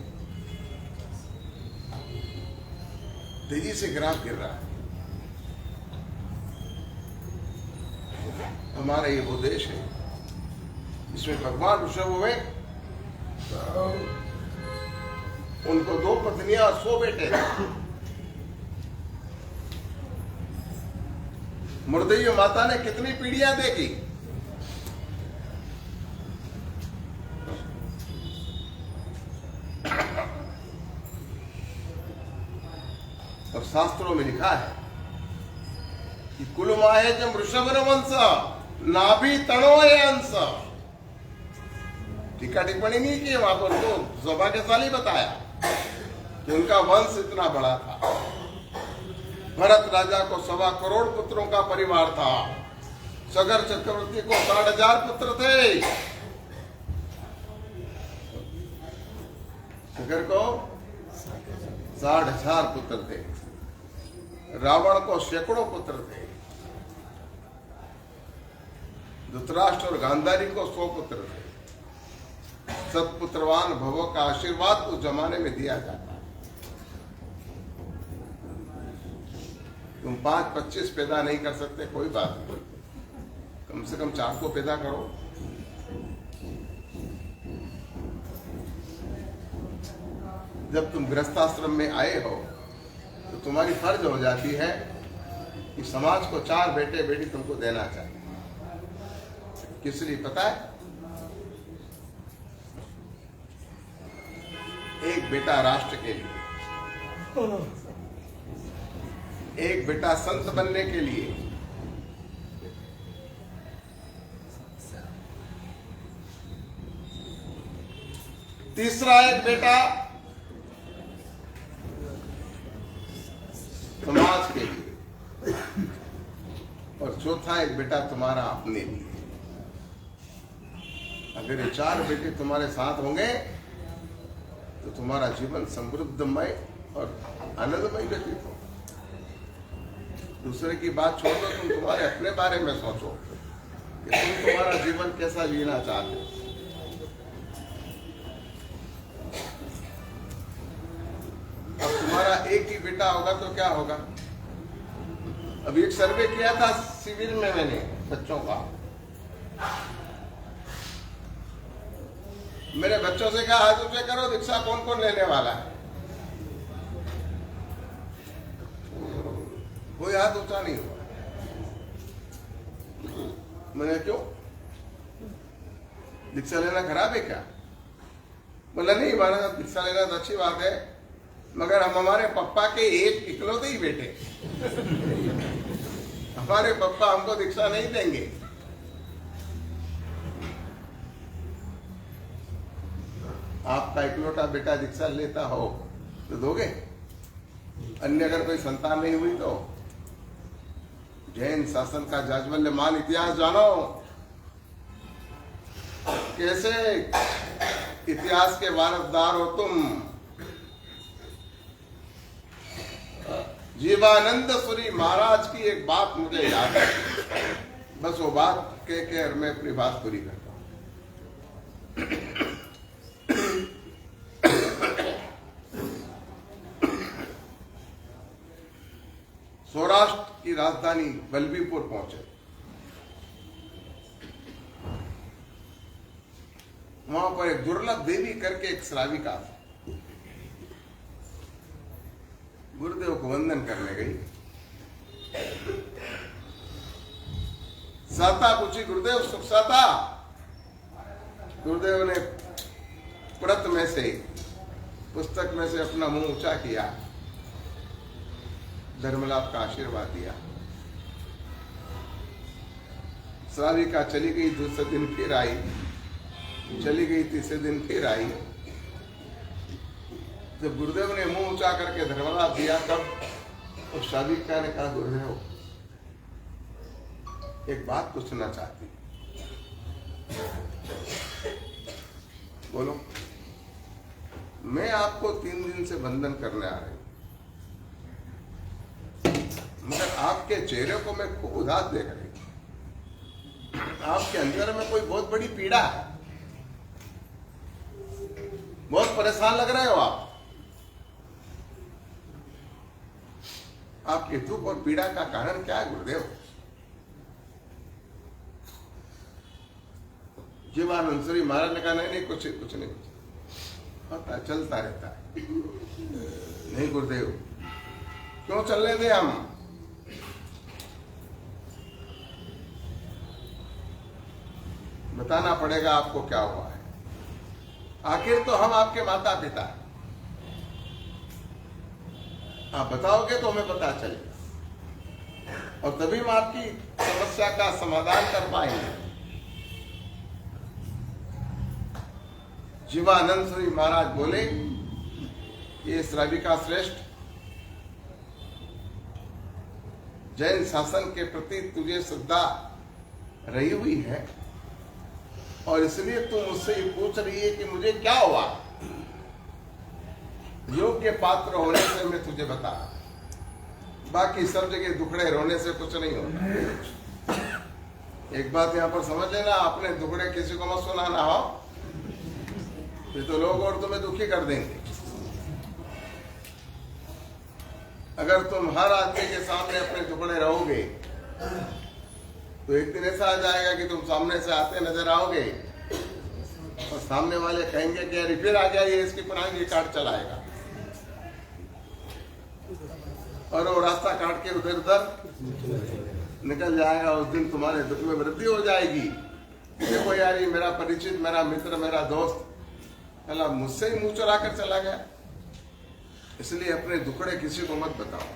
तेजी से ग्राफ गिर रहा है। हमारा ये वो देश है इसमें भगवान ऋषभ हुए, तो उनको 2 पत्नियां और 100 बेटे थे। मुर्देय माता ने कितनी पीढ़ियां देखी। और शास्त्रों में लिखा है कि कुलमाहे जम ऋषभ वंश नाभि तणोय अंश। टीका टिप्पणी नहीं की वहां पर, तो सौभाग्यशाली बताया कि उनका वंश इतना बड़ा था। भरत राजा को 1.25 करोड़ पुत्रों का परिवार था। सगर चक्रवर्ती को 60,000 पुत्र थे। सगर को 60,000 पुत्र थे। रावण को सैकड़ों पुत्र थे। धृतराष्ट्र और गांधारी को 100 पुत्र थे। सत्पुत्रवान भवों का आशीर्वाद उस जमाने में दिया जाता। तुम 5-25 पैदा नहीं कर सकते, कोई बात नहीं, कम से कम 4 को पैदा करो। जब तुम गृहस्थाश्रम में आए हो तो तुम्हारी फर्ज हो जाती है कि समाज को 4 बेटे बेटी तुमको देना चाहिए। किस लिए पता है? एक बेटा राष्ट्र के लिए, एक बेटा संत बनने के लिए, तीसरा एक बेटा समाज के लिए, और चौथा एक बेटा तुम्हारा अपने लिए। अगर ये 4 बेटे तुम्हारे साथ होंगे तो तुम्हारा जीवन समृद्धमय और आनंदमय व्यतीत हो। दूसरे की बात छोड़ दो, तुम तुम्हारे अपने बारे में सोचो कि तुम तुम्हारा जीवन कैसा जीना चाहते हो। अब तुम्हारा एक ही बेटा होगा तो क्या होगा? अभी एक सर्वे किया था शिविर में मैंने बच्चों का। मेरे बच्चों से कहा हाथ ऊंचे करो, दीक्षा कौन कौन लेने वाला है? कोई हाथ ऊंचा नहीं हुआ। मैंने क्यों? दीक्षा लेना खराब है क्या? बोला नहीं, हमारा दीक्षा लेना तो अच्छी बात है, मगर हम हमारे पप्पा के एक इकलौते ही बेटे, हमारे पप्पा हमको दीक्षा नहीं देंगे। आपका इकलौता बेटा दीक्षा लेता हो तो दोगे? अन्य अगर कोई संतान नहीं हुई तो? जैन शासन का जाज्वल्यमान इतिहास जानो, कैसे इतिहास के वारसदार हो तुम। जीवानंद सूरी महाराज की एक बात मुझे याद है, बस वो बात कह के और मैं अपनी बात पूरी करता हूं। सौराष्ट्र की राजधानी बल्बीपुर पहुंचे। वहां पर एक दुर्लभ देवी करके एक श्राविका थी। गुरुदेव को वंदन करने गई। साता पूछी, गुरुदेव सुख साता? गुरुदेव ने प्रत में से, पुस्तक में से अपना मुंह ऊंचा किया, धर्मलाभ का आशीर्वाद दिया। श्राविका चली गई, दूसरे दिन फिर आई, चली गई, तीसरे दिन फिर आई। जब गुरुदेव ने मुंह ऊंचा करके धर्मलाभ दिया तब उस श्राविका ने कहा, गुरुदेव एक बात पूछना चाहती। बोलो। मैं आपको 3 दिन से बंधन करने आ रही हूं, मगर आपके चेहरे को मैं खूब उदास देख रही हूं। आपके अंदर में कोई बहुत बड़ी पीड़ा है, बहुत परेशान लग रहे हो आप। आपके दुख और पीड़ा का कारण क्या है गुरुदेव? जीवानंद श्री महाराज ने कहा नहीं कुछ नहीं होता, चलता रहता है। नहीं गुरुदेव, क्यों चलने दे, हम बताना पड़ेगा आपको क्या हुआ है। आखिर तो हम आपके माता पिता हैं, आप बताओगे तो हमें पता चलेगा और तभी हम आपकी समस्या का समाधान कर पाएंगे। जीवानंद श्री महाराज बोले, ये श्राविका श्रेष्ठ, जैन शासन के प्रति तुझे श्रद्धा रही हुई है और इसलिए तू मुझसे ये पूछ रही है कि मुझे क्या हुआ। योग्य पात्र होने से मैं तुझे बता, बाकी सब जगह दुखड़े रोने से कुछ नहीं होता। एक बात यहां पर समझ लेना, आपने दुखड़े किसी को मत सुनाना हो, ये तो लोग और तुम्हें दुखी कर देंगे। अगर तुम हर आदमी के सामने अपने दुखड़े रहोगे तो एक दिन ऐसा आ जाएगा कि तुम सामने से आते नजर आओगे और सामने वाले कहेंगे कि यार फिर आ गया ये, इसकी पुरानी काट चलाएगा, और वो रास्ता काट के उधर उधर निकल जाएगा। उस दिन तुम्हारे दुख में वृद्धि हो जाएगी। देखो यार, ये मेरा परिचित, मेरा मित्र, मेरा दोस्त अल्लाह मुझसे ही मुंह चुरा कर चला गया। इसलिए अपने दुखड़े किसी को मत बताओ।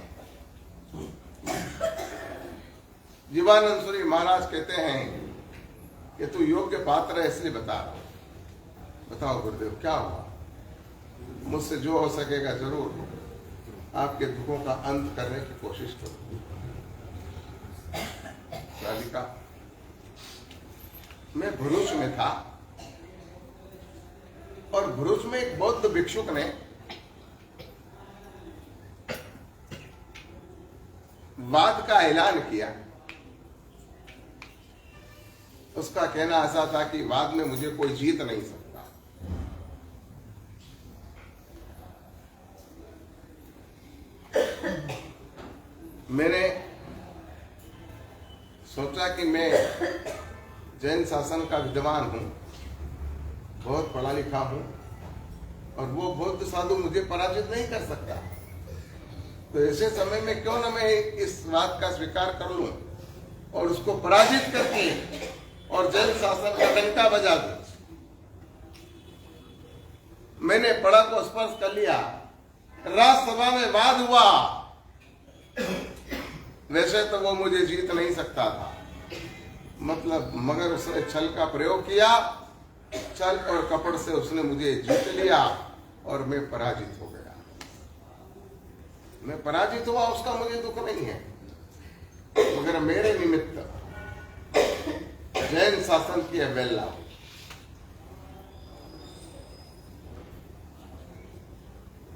जीवानंद सूरी महाराज कहते हैं कि तू योग्य पात्र है, इसलिए बताओ गुरुदेव क्या हुआ। मुझसे जो हो सकेगा जरूर आपके दुखों का अंत करने की कोशिश करूंगी। राधिका, मैं भरूच में था और भरूच में एक बौद्ध भिक्षुक ने वाद का ऐलान किया। उसका कहना ऐसा था कि वाद में मुझे कोई जीत नहीं सकता। मैंने सोचा कि मैं जैन शासन का विद्वान हूं, बहुत पढ़ा लिखा हूं और वो बौद्ध साधु मुझे पराजित नहीं कर सकता। तो ऐसे समय में क्यों न मैं इस बात का स्वीकार कर लूं और उसको पराजित करके और जैन शासन का डंका बजा दूं। मैंने पड़ा को स्पर्श कर लिया, राज्यसभा में वाद हुआ। वैसे तो वो मुझे जीत नहीं सकता था, मतलब मगर उसने छल का प्रयोग किया, छल और कपट से उसने मुझे जीत लिया और मैं पराजित हो गया। मैं पराजित हुआ, उसका मुझे दुख नहीं है, मगर मेरे निमित्त जैन शासन की अवहेलना।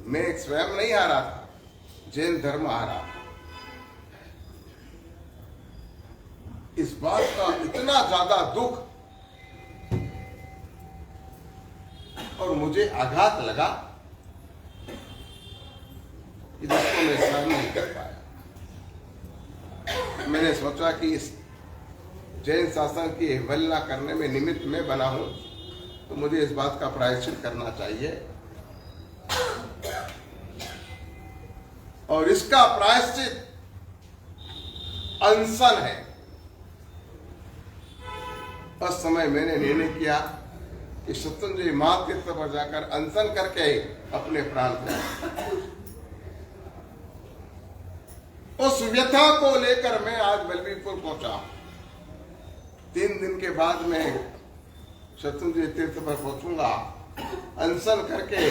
मैं स्वयं नहीं हारा था, जैन धर्म हारा था। इस बात का इतना ज्यादा दुख और मुझे आघात लगा कि जिसको मैं सहन नहीं कर पाया। मैंने सोचा कि इस जैन शासन की अवहेलना करने में निमित्त मैं बना हूं, तो मुझे इस बात का प्रायश्चित करना चाहिए और इसका प्रायश्चित अनशन है। उस समय मैंने निर्णय किया कि शत्रुंजय महातीर्थ पर जाकर अनशन करके अपने प्राण त्याग। उस व्यथा को लेकर मैं आज बलबीरपुर पहुंचा। 3 दिन के बाद मैं शत्रुंजय तीर्थ पर पहुंचूंगा, अनशन करके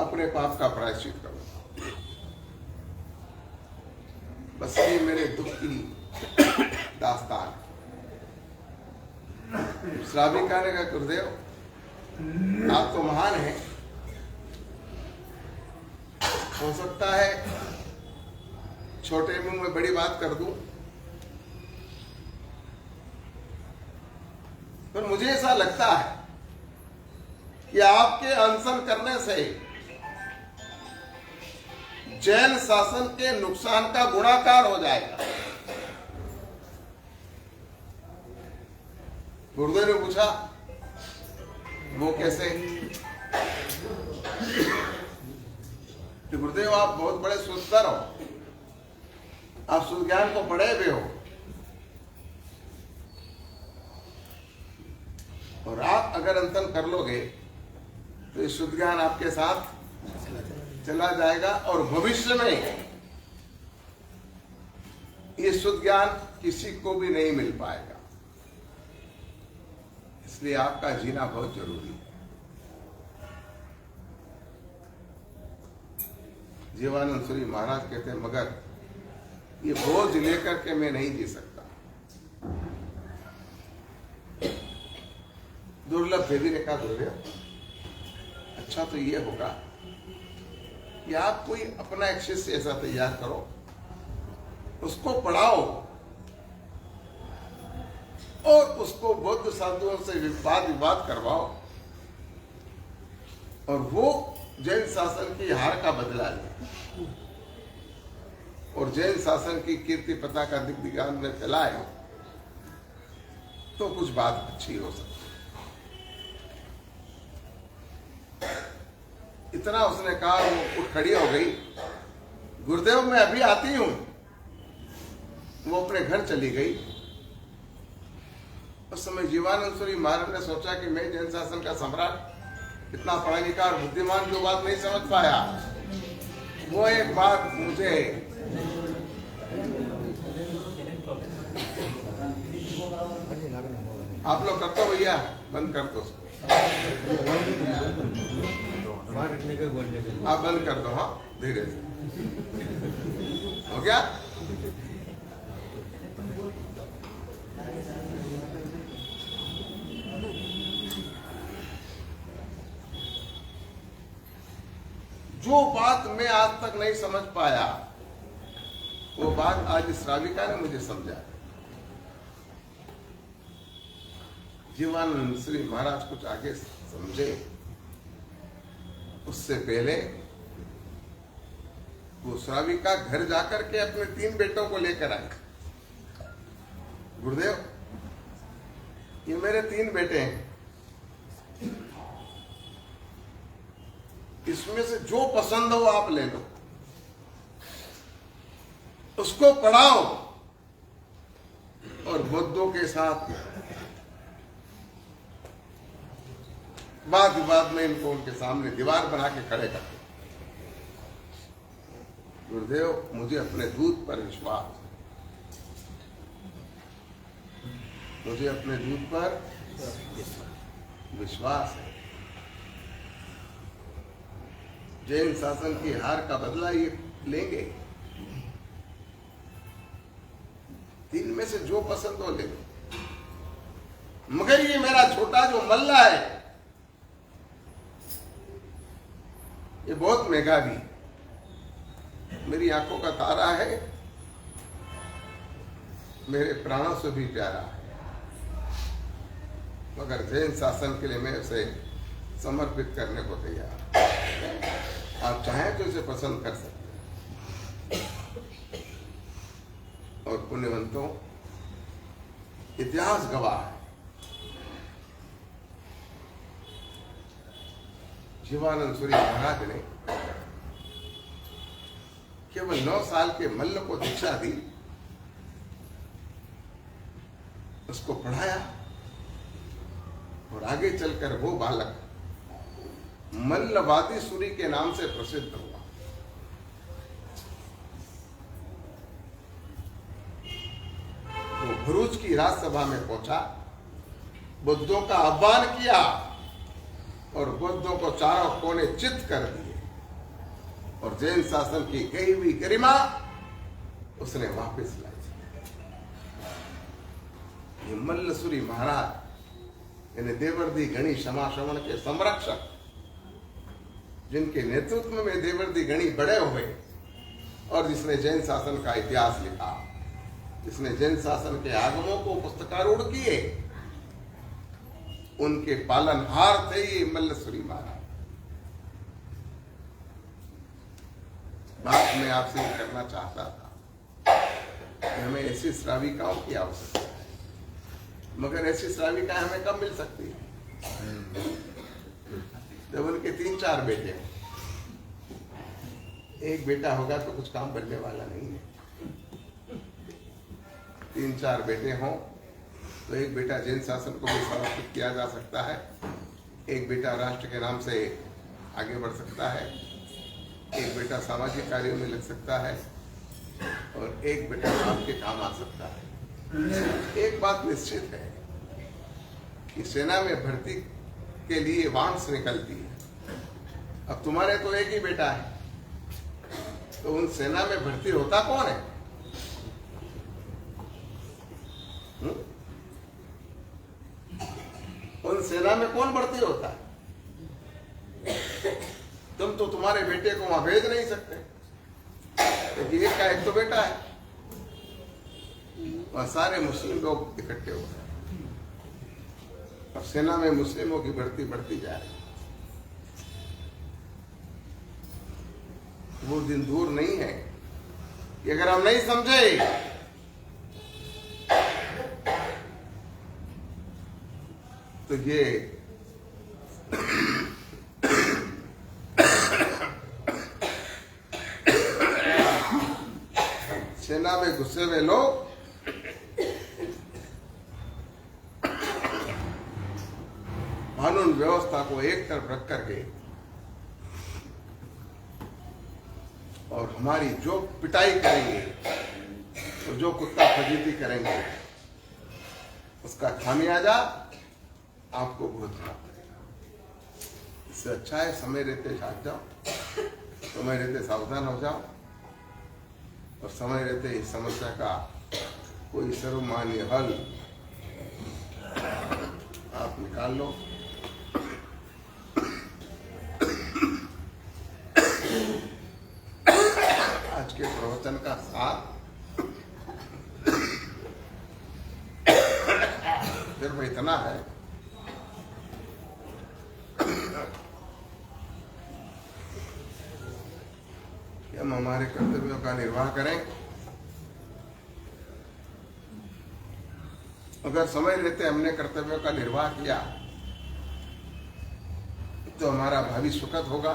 अपने पाप का प्रायश्चित करूंगा। बस ये मेरे दुख की दास्तान। श्राविका ने कहा, गुरुदेव आप तो महान हैं, हो सकता है छोटे मुंह में बड़ी बात कर दूं, पर मुझे ऐसा लगता है कि आपके अनशन करने से जैन शासन के नुकसान का गुणाकार हो जाएगा। गुरुदेव ने पूछा, वो कैसे? कि गुरुदेव आप बहुत बड़े सुंदर हो, आप शुद्ध ज्ञान को पढ़े हुए हो, और आप अगर अंतन कर लोगे तो ये शुद्ध ज्ञान आपके साथ चला जाएगा और भविष्य में ये शुद्ध ज्ञान किसी को भी नहीं मिल पाएगा। इसलिए आपका जीना बहुत जरूरी है। जीवानंद सूरी महाराज कहते हैं, मगर ये बोझ लेकर के मैं नहीं जी सकता। दुर्लभ देवी ने कहा, दुर्लभ अच्छा तो ये होगा कि आप कोई अपना एक शिष्य ऐसा तैयार करो, उसको पढ़ाओ और उसको बौद्ध साधुओं से विवाद करवाओ, और वो जैन शासन की हार का बदला ले और जैन शासन की कीर्ति पताका दिग्दिगान में फैलाए, तो कुछ बात अच्छी हो सकती। इतना उसने कहा, वो उठ खड़ी हो गई। गुरुदेव मैं अभी आती हूं। वो अपने घर चली गई। उस समय जीवानंद सूरी महाराज ने सोचा कि मैं जैन शासन का सम्राट, इतना पढ़ा लिखा और बुद्धिमान, जो बात नहीं समझ पाया, वो एक बात मुझे आप लोग कर दो भैया, बंद कर दो उसको, आप बंद कर दो। हाँ धीरे से हो गया। जो बात मैं आज तक नहीं समझ पाया, वो बात आज श्राविका ने मुझे समझा। जीवानंद श्री महाराज कुछ आगे समझे, उससे पहले वो श्राविका घर जाकर के अपने 3 बेटों को लेकर आई। गुरुदेव ये मेरे 3 बेटे हैं, इसमें से जो पसंद हो आप ले लो, उसको पढ़ाओ और बुद्धों के साथ वाद विवाद में इनको उनके सामने दीवार बना के खड़े कर दो। गुरुदेव मुझे अपने दूत पर विश्वास, मुझे अपने दूत पर विश्वास है। जैन शासन की हार का बदला ये लेंगे। 3 में से जो पसंद हो ले लो, मगर ये मेरा छोटा जो मल्ला है, ये बहुत महंगा भी, मेरी आंखों का तारा है, मेरे प्राणों से भी प्यारा है, मगर जैन शासन के लिए मैं उसे समर्पित करने को तैयार। आप चाहें तो इसे पसंद कर सकते हैं। और पुण्यवंतों, इतिहास गवाह है, जीवानंद सूरी महाराज ने केवल 9 साल के मल्ल को दीक्षा दी, उसको पढ़ाया, और आगे चलकर वो बालक मल्लवादी सूरी के नाम से प्रसिद्ध हुआ। वो भरूच की राजसभा में पहुंचा, बुद्धों का आह्वान किया और बुद्धों को चारों कोने चित कर दिए, और जैन शासन की गई हुई गरिमा उसने वापस लाई। ये मल्लसूरी महाराज यानी देवर्दी गणी क्षमा श्रवण के संरक्षक, जिनके नेतृत्व में देवर्दी गणी बड़े हुए और जिसने जैन शासन का इतिहास लिखा, जिसने जैन शासन के आगमों को पुस्तकारूढ़ किए, उनके पालनहार थे ये मल्लसूरी महाराज। बात मैं आपसे करना चाहता था कि हमें ऐसी श्राविकाओं की आवश्यकता है, मगर ऐसी श्राविकाएं हमें कब मिल सकती है? जब उनके 3-4 बेटे हैं, एक बेटा होगा तो कुछ काम बनने वाला नहीं है। 3-4 बेटे हों तो एक बेटा जैन शासन को भी समर्पित किया जा सकता है, एक बेटा राष्ट्र के नाम से आगे बढ़ सकता है, एक बेटा सामाजिक कार्यों में लग सकता है और एक बेटा राम के काम आ सकता है। एक बात निश्चित है कि सेना में भर्ती के लिए वांस निकलती है। अब तुम्हारे तो एक ही बेटा है, तो उन सेना में भर्ती होता कौन है? उन सेना में कौन भर्ती होता है? तुम तो तुम्हारे बेटे को वहां भेज नहीं सकते, क्योंकि एक का एक तो बेटा है। वहां सारे मुस्लिम लोग इकट्ठे हो गए। अब सेना में मुस्लिमों की भर्ती बढ़ती जा रही है। वो दिन दूर नहीं है कि अगर हम नहीं समझे तो ये सेना में घुसे हुए लोग कानून व्यवस्था को एक तरफ रख करके और हमारी जो पिटाई करेंगे और जो कुत्ता फजीती करेंगे उसका खामियाजा आपको भुगतना पड़ेगा। इससे अच्छा है समय रहते जाग जाओ, समय रहते सावधान हो जाओ और समय रहते इस समस्या का कोई सर्वमान्य हल आप निकाल लो। आज के प्रवचन का सार सिर्फ इतना है कि हम हमारे कर्तव्यों का निर्वाह करें। अगर समय रहते हमने कर्तव्यों का निर्वाह किया तो हमारा भावी सुखद होगा।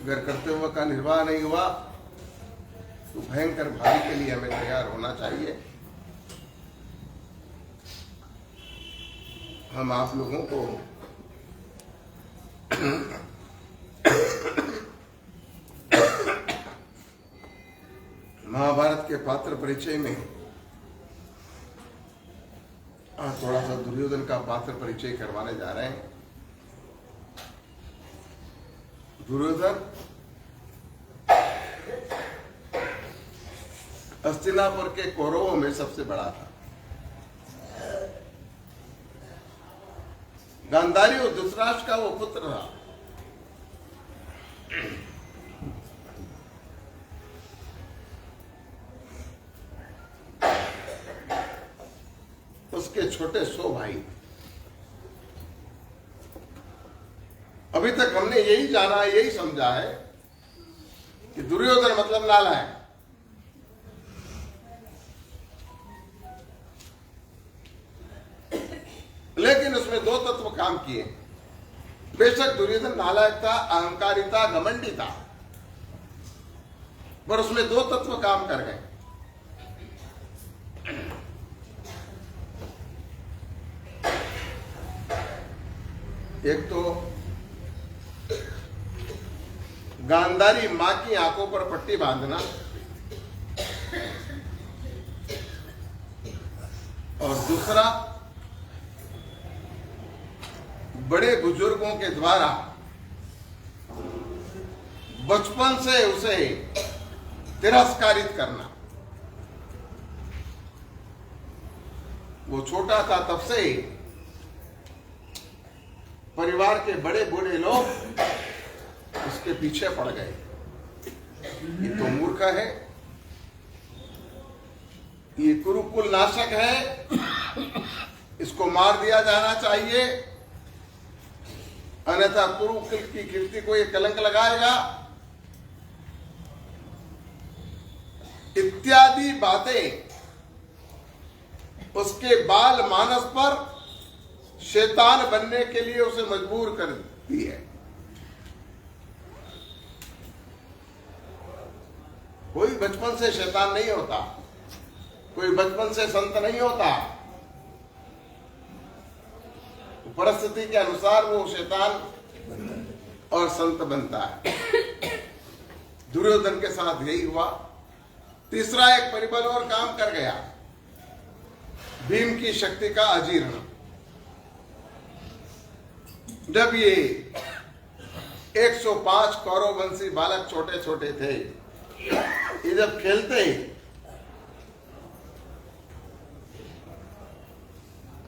अगर कर्तव्यों का निर्वाह नहीं हुआ तो भयंकर भावी के लिए हमें तैयार होना चाहिए। हम आप लोगों को महाभारत के पात्र परिचय में थोड़ा सा दुर्योधन का पात्र परिचय करवाने जा रहे हैं। दुर्योधन हस्तिनापुर के कौरवों में सबसे बड़ा था। गांधारी और धृतराष्ट्र का वो पुत्र था। उसके छोटे 100 भाई। अभी तक हमने यही जाना, यही समझा है कि दुर्योधन मतलब नालायक। लेकिन उसमें 2 तत्व काम किए। बेशक दुर्योधन नालायक था, अहंकारी था, घमंडी था, पर उसमें 2 तत्व काम कर गए। एक तो गांधारी मां की आंखों पर पट्टी बांधना और दूसरा बड़े बुजुर्गों के द्वारा बचपन से उसे तिरस्कारित करना। वो छोटा था तब से परिवार के बड़े बूढ़े लोग उसके पीछे पड़ गए। ये तो मूर्ख है, ये कुरुकुल नाशक है, इसको मार दिया जाना चाहिए, अन्यथा कुरुकुल की कीर्ति को ये कलंक लगाएगा, इत्यादि बातें उसके बाल मानस पर शैतान बनने के लिए उसे मजबूर कर शक्ति है। कोई बचपन से शैतान नहीं होता, कोई बचपन से संत नहीं होता। परिस्थिति के अनुसार वो शैतान और संत बनता है। दुर्योधन के साथ यही हुआ। तीसरा एक परिबल और काम कर गया, भीम की शक्ति का अजीर्ण। जब ये 105 कौरववंशी बालक छोटे छोटे थे, ये जब खेलते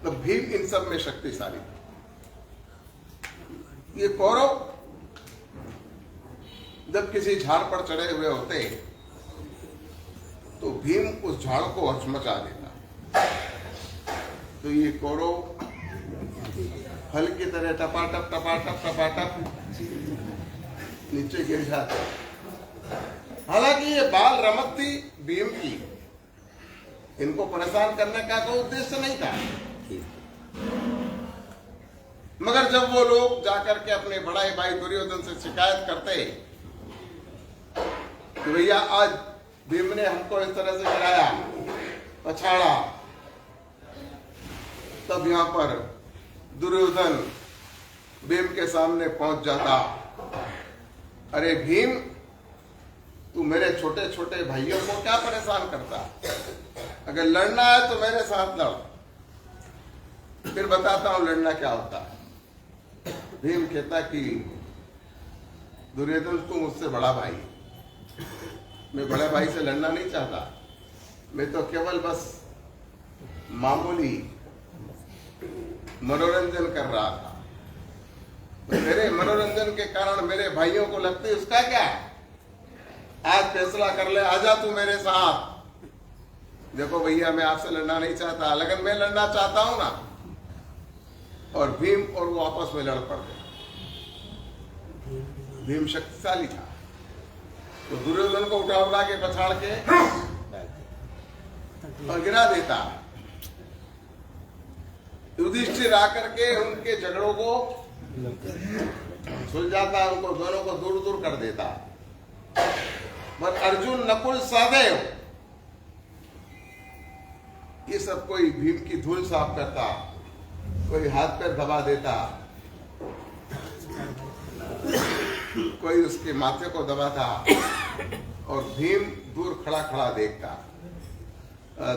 तो भीम इन सब में शक्तिशाली था। ये कौरव जब किसी झाड़ पर चढ़े हुए होते तो भीम उस झाड़ को हचमचा देता, तो ये कौरव फल की तरह टपाटप टपाटप टपाटप नीचे गिर जाते। हालांकि ये बाल रमत थी भीम की, इनको परेशान करने का कोई उद्देश्य नहीं था। मगर जब वो लोग जाकर के अपने बड़े भाई दुर्योधन से शिकायत करते कि भैया आज भीम ने हमको इस तरह से गिराया, पछाड़ा, तब यहां पर दुर्योधन भीम के सामने पहुंच जाता। अरे भीम, तू मेरे छोटे छोटे भाइयों को क्या परेशान करता? अगर लड़ना है तो मेरे साथ लड़, फिर बताता हूं लड़ना क्या होता है। भीम कहता कि दुर्योधन, तू मुझसे बड़ा भाई, मैं बड़े भाई से लड़ना नहीं चाहता, मैं तो केवल बस मामूली मनोरंजन कर रहा था। तो तेरे मनोरंजन के कारण मेरे भाइयों को लगती, उसका क्या? आज फैसला कर ले, आजा तू मेरे साथ। देखो भैया, मैं आपसे लड़ना नहीं चाहता, लेकिन मैं लड़ना चाहता हूं ना। और भीम और वो आपस में लड़ पड़ते। भीम शक्तिशाली था, तो दुर्योधन को उठा उठा के पछाड़ के और गिरा देता। युधिष्ठिर आकर के उनके झगड़ों को सुलझाता, उनको दोनों को दूर दूर कर देता। पर अर्जुन, नकुल, सहदेव, ये सब कोई भीम की धूल साफ करता, कोई हाथ पैर दबा देता, कोई उसके माथे को दबाता, और भीम दूर खड़ा खड़ा देखता।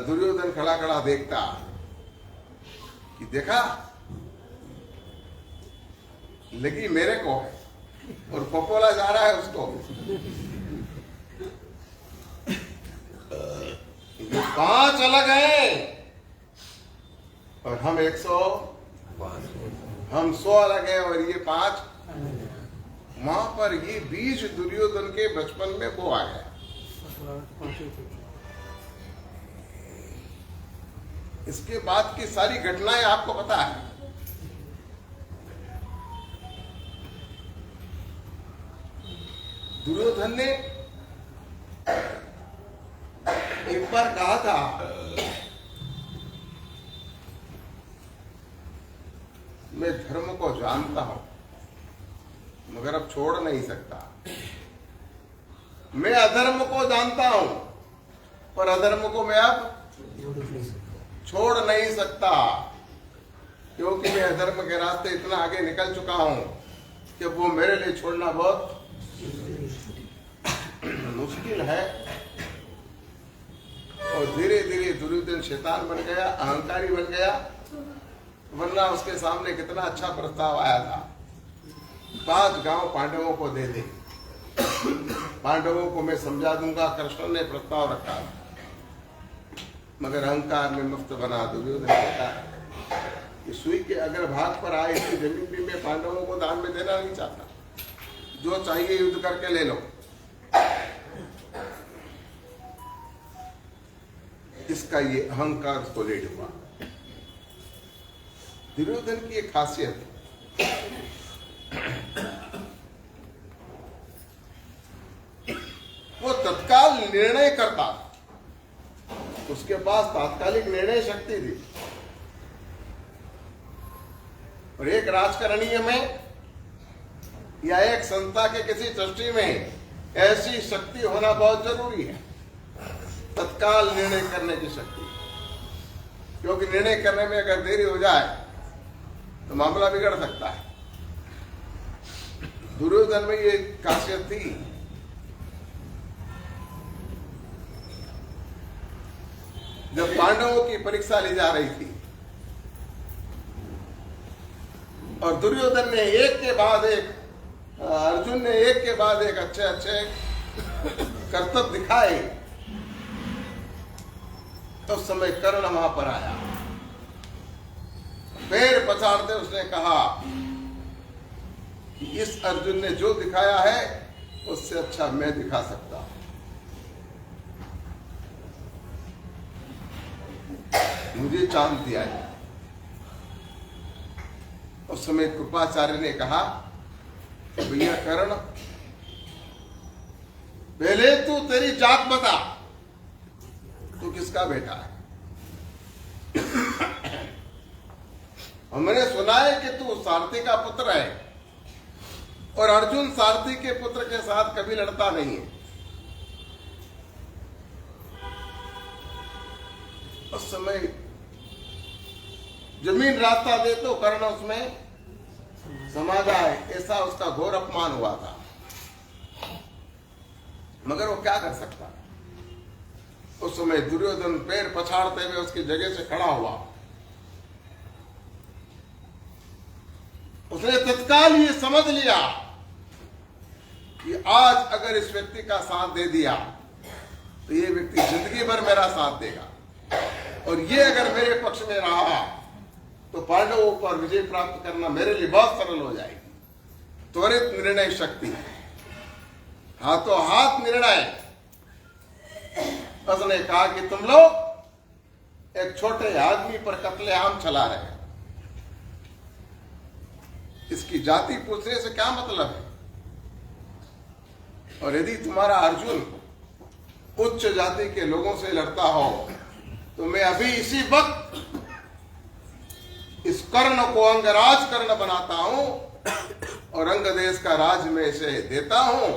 दुर्योधन खड़ा खड़ा देखता कि देखा, लगी मेरे को और पपोला जा रहा है उसको। ये 5 अलग हैं और हम 100, हम 100 अलग हैं और ये 5। वहां पर ये बीज दुर्योधन के बचपन में वो आ गया। इसके बाद की सारी घटनाएं आपको पता है। दुर्योधन ने एक बार कहा था, मैं धर्म को जानता हूं मगर अब छोड़ नहीं सकता। मैं अधर्म को जानता हूं पर अधर्म को मैं अब छोड़ नहीं सकता, क्योंकि मैं अधर्म के रास्ते इतना आगे निकल चुका हूं कि वो मेरे लिए छोड़ना बहुत मुश्किल है। और धीरे धीरे दुर्योधन शैतान बन गया, अहंकारी बन गया। वरना उसके सामने कितना अच्छा प्रस्ताव आया था, 5 गांव पांडवों को दे दे, पांडवों को मैं समझा दूंगा। कृष्ण ने प्रस्ताव रखा, मगर अहंकार में मुफ्त बना। दुर्योधन कहता कि सुई के अगर भाग पर आए इसकी जमीन भी मैं पांडवों को दान में देना नहीं चाहता, जो चाहिए युद्ध करके ले लो। इसका ये अहंकार उसको ले डूबा। दुर्योधन की एक खासियत, वो तत्काल निर्णय करता, उसके पास तात्कालिक निर्णय शक्ति थी। और एक राजकरणीय में या एक संस्था के किसी ट्रस्टी में ऐसी शक्ति होना बहुत जरूरी है, तत्काल निर्णय करने की शक्ति। क्योंकि निर्णय करने में अगर देरी हो जाए तो मामला बिगड़ सकता है। दुर्योधन में ये खासियत थी। जब पांडवों की परीक्षा ली जा रही थी और दुर्योधन ने एक के बाद एक, अर्जुन ने एक के बाद एक अच्छे अच्छे कर्तव्य दिखाए, तो उस समय कर्ण वहां पर आया। पैर पछाड़ते उसने कहा कि इस अर्जुन ने जो दिखाया है उससे अच्छा मैं दिखा सकता हूं। मुझे चांद दिया है। उस समय कृपाचार्य ने कहा, भैया कर्ण, पहले तू तेरी जात बता, तू किसका बेटा है? हमने सुना है कि तू सारथी का पुत्र है और अर्जुन सारथी के पुत्र के साथ कभी लड़ता नहीं है। उस समय जमीन रास्ता दे तो कर्ण उसमें समा जाए, ऐसा उसका घोर अपमान हुआ था। मगर वो क्या कर सकता? उस समय दुर्योधन पैर पछाड़ते हुए उसकी जगह से खड़ा हुआ। उसने तत्काल ये समझ लिया कि आज अगर इस व्यक्ति का साथ दे दिया तो ये व्यक्ति जिंदगी भर मेरा साथ देगा, और ये अगर मेरे पक्ष में रहा तो पांडवों पर विजय प्राप्त करना मेरे लिए बहुत सरल हो जाएगी। त्वरित निर्णय शक्ति, हाथों हाथ निर्णय। उसने कहा कि तुम लोग एक छोटे आदमी पर कत्लेआम चला रहे हैं, इसकी जाति पूछने से क्या मतलब है? और यदि तुम्हारा अर्जुन उच्च जाति के लोगों से लड़ता हो तो मैं अभी इसी वक्त इस कर्ण को अंगराज कर्ण बनाता हूं और अंग देश का राज में इसे देता हूं।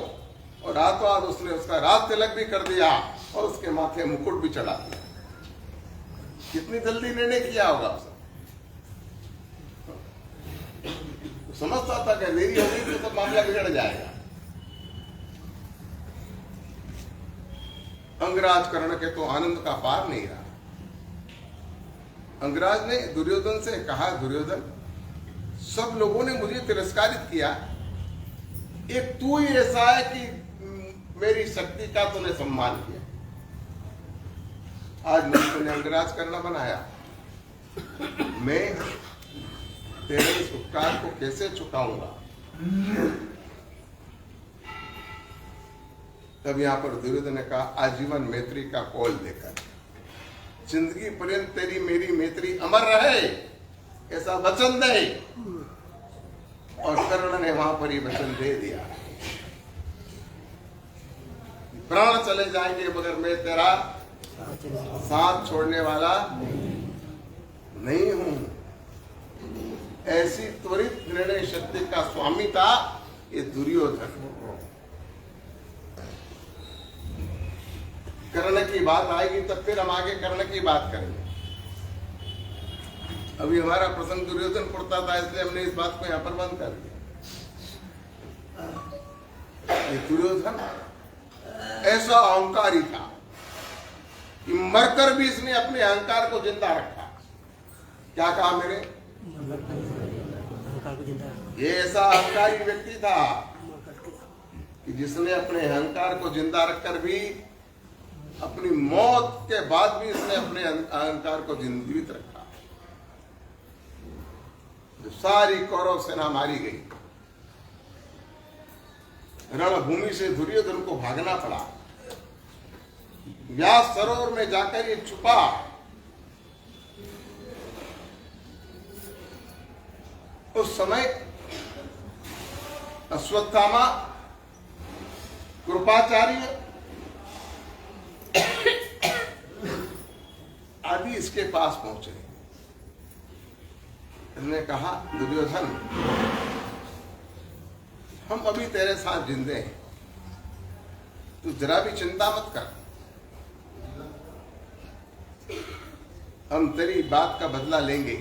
और रातों रात उसने उसका राज तिलक भी कर दिया और उसके माथे मुकुट भी चढ़ा दिया। कितनी जल्दी निर्णय किया होगा उसने। समझता था कि देरी होगी तो सब मामला बिगड़ जाएगा। अंगराज कर्ण के तो आनंद का पार नहीं रहा। अंगराज ने दुर्योधन से कहा, दुर्योधन, सब लोगों ने मुझे तिरस्कारित किया, एक तू ही ऐसा है कि मेरी शक्ति का तूने सम्मान किया। आज मैं तुमने अंगराज करना बनाया, मैं तेरे इस उपकार को कैसे चुकाऊंगा? तब यहां पर दुर्योधन ने कहा, आजीवन मैत्री का कौल देकर जिंदगी पर्यंत तेरी मेरी मैत्री अमर रहे, ऐसा वचन दे। और कर्ण ने वहां पर ये वचन दे दिया, प्राण चले जाएंगे मगर मैं तेरा साथ छोड़ने वाला नहीं हूं। ऐसी त्वरित निर्णय शक्ति का स्वामी था ये दुर्योधन। कर्ण की बात आएगी तब फिर हम आगे कर्ण की बात करेंगे। अभी हमारा प्रसंग दुर्योधन पड़ता था, इसलिए हमने इस बात को यहां पर बंद कर दिया। ये दुर्योधन ऐसा अहंकारी था कि मरकर भी इसने अपने अहंकार को जिंदा रखा। क्या कहा मेरे? ये ऐसा अहंकारी व्यक्ति था कि जिसने अपने अहंकार को जिंदा रखकर भी अपनी मौत के बाद भी इसने अपने अहंकार को जीवित रखा। जो सारी कौरव सेना मारी गई, रणभूमि से दुर्योधन को भागना पड़ा, व्यास सरोवर में जाकर ये छुपा। उस समय अश्वत्थामा, कृपाचार्य आदि इसके पास पहुंचे। उसने कहा, दुर्योधन, हम अभी तेरे साथ जिंदे हैं, तू जरा भी चिंता मत कर, हम तेरी बात का बदला लेंगे।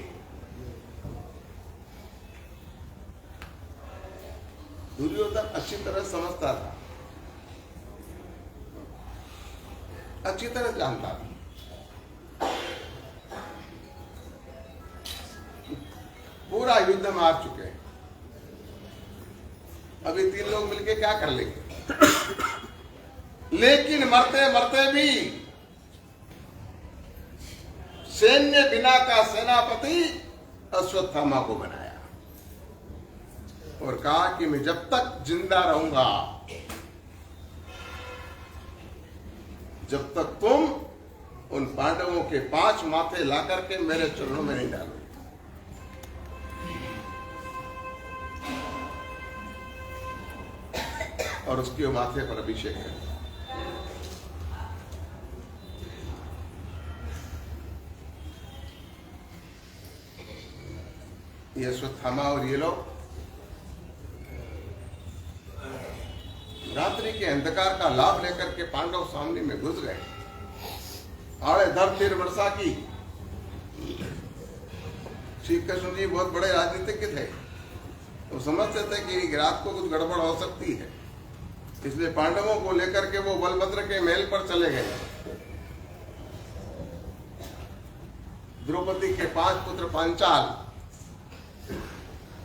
दुर्योधन अच्छी तरह समझता था, अच्छी तरह जानता था। पूरा युद्ध में हार चुके हैं, अभी 3 लोग मिलके क्या कर लेंगे। लेकिन मरते मरते भी सैन्य बिना का सेनापति अश्वत्थामा को बनाया और कहा कि मैं जब तक जिंदा रहूंगा, जब तक तुम उन पांडवों के 5 माथे ला करके मेरे चरणों में नहीं डालोगे। और उसके माथे पर अभिषेक है। ये अश्वत्थामा और ये लोग रात्रि के अंधकार का लाभ लेकर के पांडव सामने में घुस गए। आड़े धर तीर वर्षा की। श्री कृष्ण जी बहुत बड़े राजनीतिज्ञ थे, तो समझते थे कि रात को कुछ गड़बड़ हो सकती है, इसलिए पांडवों को लेकर के वो बलभद्र के महल पर चले गए। द्रौपदी के 5 पुत्र पांचाल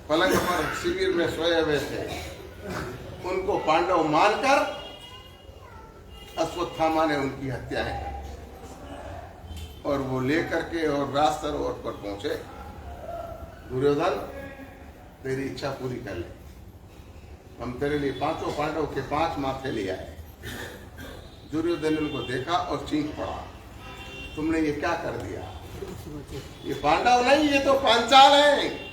पलंग पर शिविर में सोए हुए थे, उनको पांडव मानकर अश्वत्थामा ने उनकी हत्याएं की और वो लेकर के और व्यास सरोवर पर पहुंचे। दुर्योधन, तेरी इच्छा पूरी कर ले, हम तेरे लिए 5 पांडव के 5 माथे ले आए। दुर्योधन ने उनको देखा और चीख पड़ा, तुमने ये क्या कर दिया? ये पांडव नहीं, ये तो पांचाल हैं।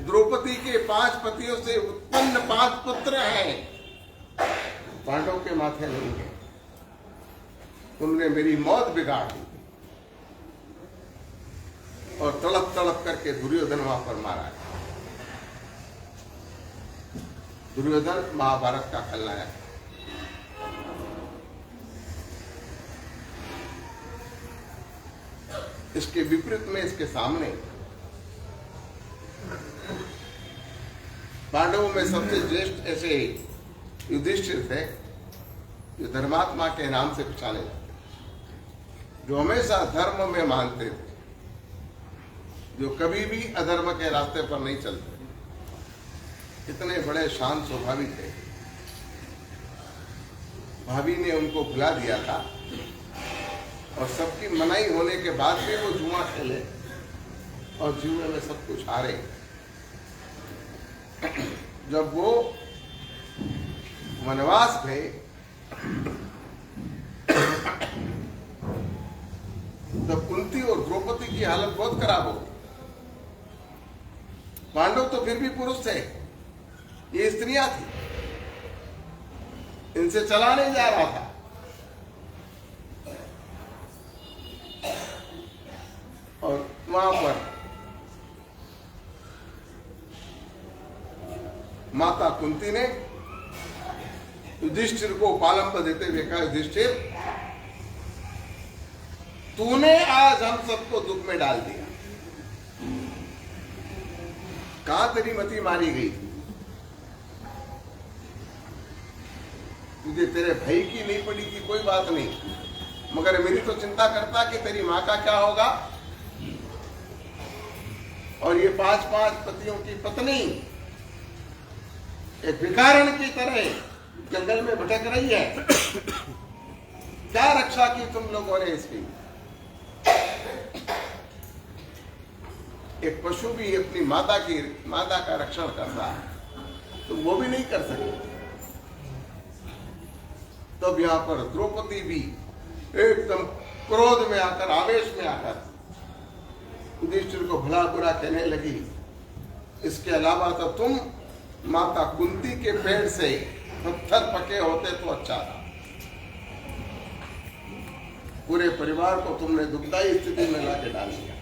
द्रौपदी के 5 पतियों से उत्पन्न 5 पुत्र हैं, पांडव के माथे नहीं है। तुमने मेरी मौत बिगाड़ दी। और तड़प तड़प करके दुर्योधन वहां पर मारा। दुर्योधन महाभारत का खलनायक। इसके विपरीत में इसके सामने पांडवों में सबसे ज्येष्ठ ऐसे युधिष्ठिर थे जो धर्मात्मा के नाम से पहचाने जाते, जो हमेशा धर्म में मानते थे, जो कभी भी अधर्म के रास्ते पर नहीं चलते। इतने बड़े शांत स्वभावी थे। भाभी ने उनको भुला दिया था और सबकी मनाही होने के बाद भी वो जुआ खेले और जुए में सब कुछ हारे। जब वो वनवास गए तब कुंती और द्रौपदी की हालत बहुत खराब हो गई। पांडव तो फिर भी पुरुष थे, ये स्त्रियां थी, इनसे चला नहीं जा रहा था। और वहां पर माता कुंती ने युधिष्ठिर को पालंब देते हुए कहा, युधिष्ठिर, तूने आज हम सबको दुख में डाल दिया। कहां तेरी मति मारी गई? तुझे तेरे भाई की नहीं पड़ी थी, कोई बात नहीं, मगर मेरी तो चिंता करता कि तेरी मां का क्या होगा। और ये 5 पतियों की पत्नी एक भिखारण की तरह जंगल में भटक रही है। क्या रक्षा की तुम लोगों ने इसकी? एक पशु भी अपनी माता का रक्षण करता है, तो वो भी नहीं कर सके। तब यहां पर द्रौपदी भी एकदम क्रोध में आकर, आवेश में आकर युधिष्ठिर को भला बुरा कहने लगी। इसके अलावा तो तुम माता कुंती के पेड़ से पत्थर पके होते तो अच्छा था। पूरे परिवार को तुमने दुखदायी स्थिति में लाके डाल दिया।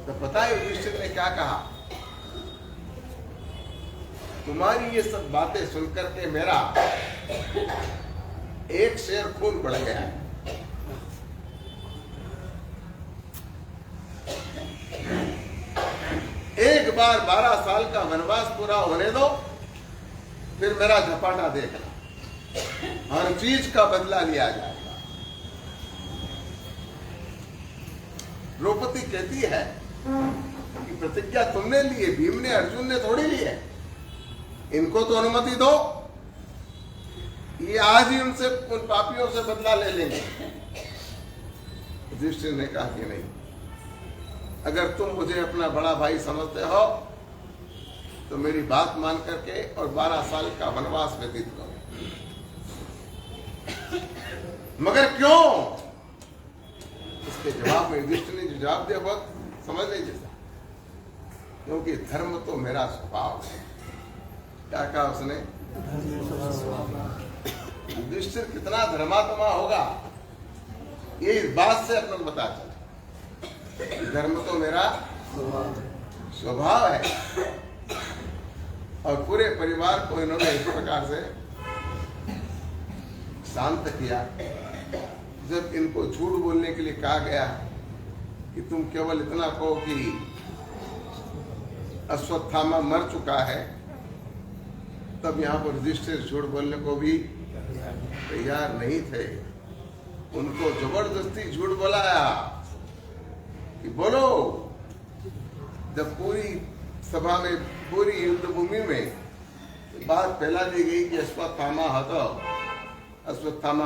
तो पता है युधिष्ठिर ने क्या कहा? तुम्हारी ये सब बातें सुनकर के मेरा एक शेर खून बढ़ गया है। एक बार 12 साल का वनवास पूरा होने दो, फिर मेरा झपाटा देखना, हर चीज का बदला लिया जाएगा। द्रौपदी कहती है कि प्रतिज्ञा तुमने ली है, भीम ने अर्जुन ने थोड़ी ली है, इनको तो अनुमति दो, ये आज ही उनसे उन पापियों से बदला ले लेंगे। युधिष्ठिर ने कहा कि नहीं, अगर तुम मुझे अपना बड़ा भाई समझते हो तो मेरी बात मान करके और 12 साल का वनवास व्यतीत करो। मगर क्यों? इसके जवाब में युधिष्ठिर ने जो जवाब दिया बहुत समझ नहीं जैसा, क्योंकि धर्म तो मेरा स्वभाव है। क्या कहा उसने? युधिष्ठिर कितना धर्मात्मा होगा ये इस बात से अपन बता चले। धर्म तो मेरा स्वभाव है। और पूरे परिवार को इन्होंने इस प्रकार से शांत किया। जब इनको झूठ बोलने के लिए कहा गया कि तुम केवल इतना कहो कि अश्वत्थामा मर चुका है, तब यहाँ पर युधिष्ठिर झूठ बोलने को भी तैयार नहीं थे। उनको जबरदस्ती झूठ बोलाया कि बोलो। जब पूरी सभा में, पूरी युद्ध भूमि में बात फैला दी गई कि अश्वत्थामा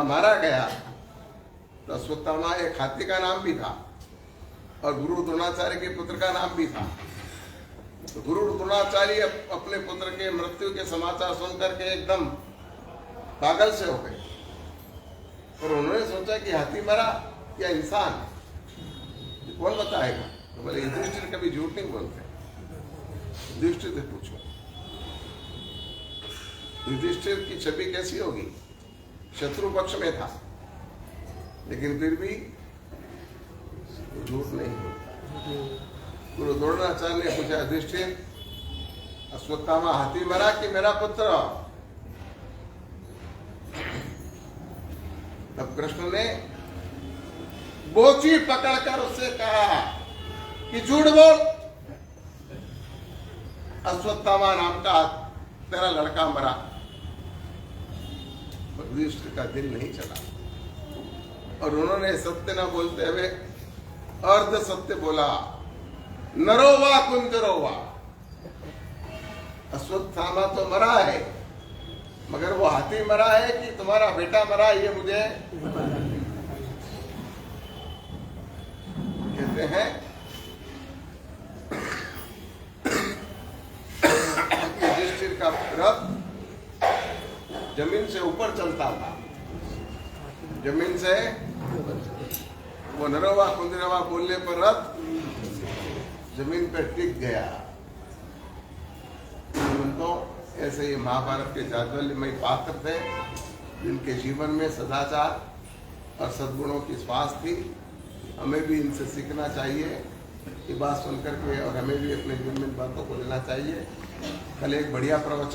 मारा गया, तो अश्वत्थामा एक हाथी का नाम भी था और गुरु द्रोणाचार्य के पुत्र का नाम भी था। तो गुरु द्रोणाचार्य अपने पुत्र के मृत्यु के समाचार सुनकर के एकदम पागल से हो गए और उन्होंने सोचा कि हाथी मरा या इंसान, कौन बताएगा? तो बोले युधिष्ठिर कभी झूठ नहीं बोलते। युधिष्ठिर से पूछो, युधिष्ठिर की छवि कैसी होगी? शत्रु पक्ष में था, लेकिन फिर भी झूठ नहीं बोलता। गुरु द्रोणाचार्य ने पूछा, युधिष्ठिर अश्वत्थामा हाथी मरा कि मेरा पुत्र? तब कृष्ण ने बोची पकड़कर उससे कहा कि झूठ बोल, अश्वत्थामा नाम का तेरा लड़का मरा। युधिष्ठिर का दिल नहीं चला और उन्होंने सत्य न बोलते हुए अर्ध सत्य बोला, नरो वा कुंजरो वा, अश्वत्थामा तो मरा है, मगर वो हाथी मरा है कि तुम्हारा बेटा मरा, ये मुझे कहते हैं। युधिष्ठिर का रथ जमीन से ऊपर चलता था, जमीन से वो नरवा कुंजरवा बोलने पर रथ जमीन पर टिक गया। तो ऐसे ये महाभारत के जाज्वल्यमयी पात्र थे, जिनके जीवन में सदाचार और सद्गुणों की श्वास थी। हमें भी इनसे सीखना चाहिए, ये बात सुनकर के, और हमें भी अपने जीवन में बातों को लेना चाहिए। कल एक बढ़िया प्रवचन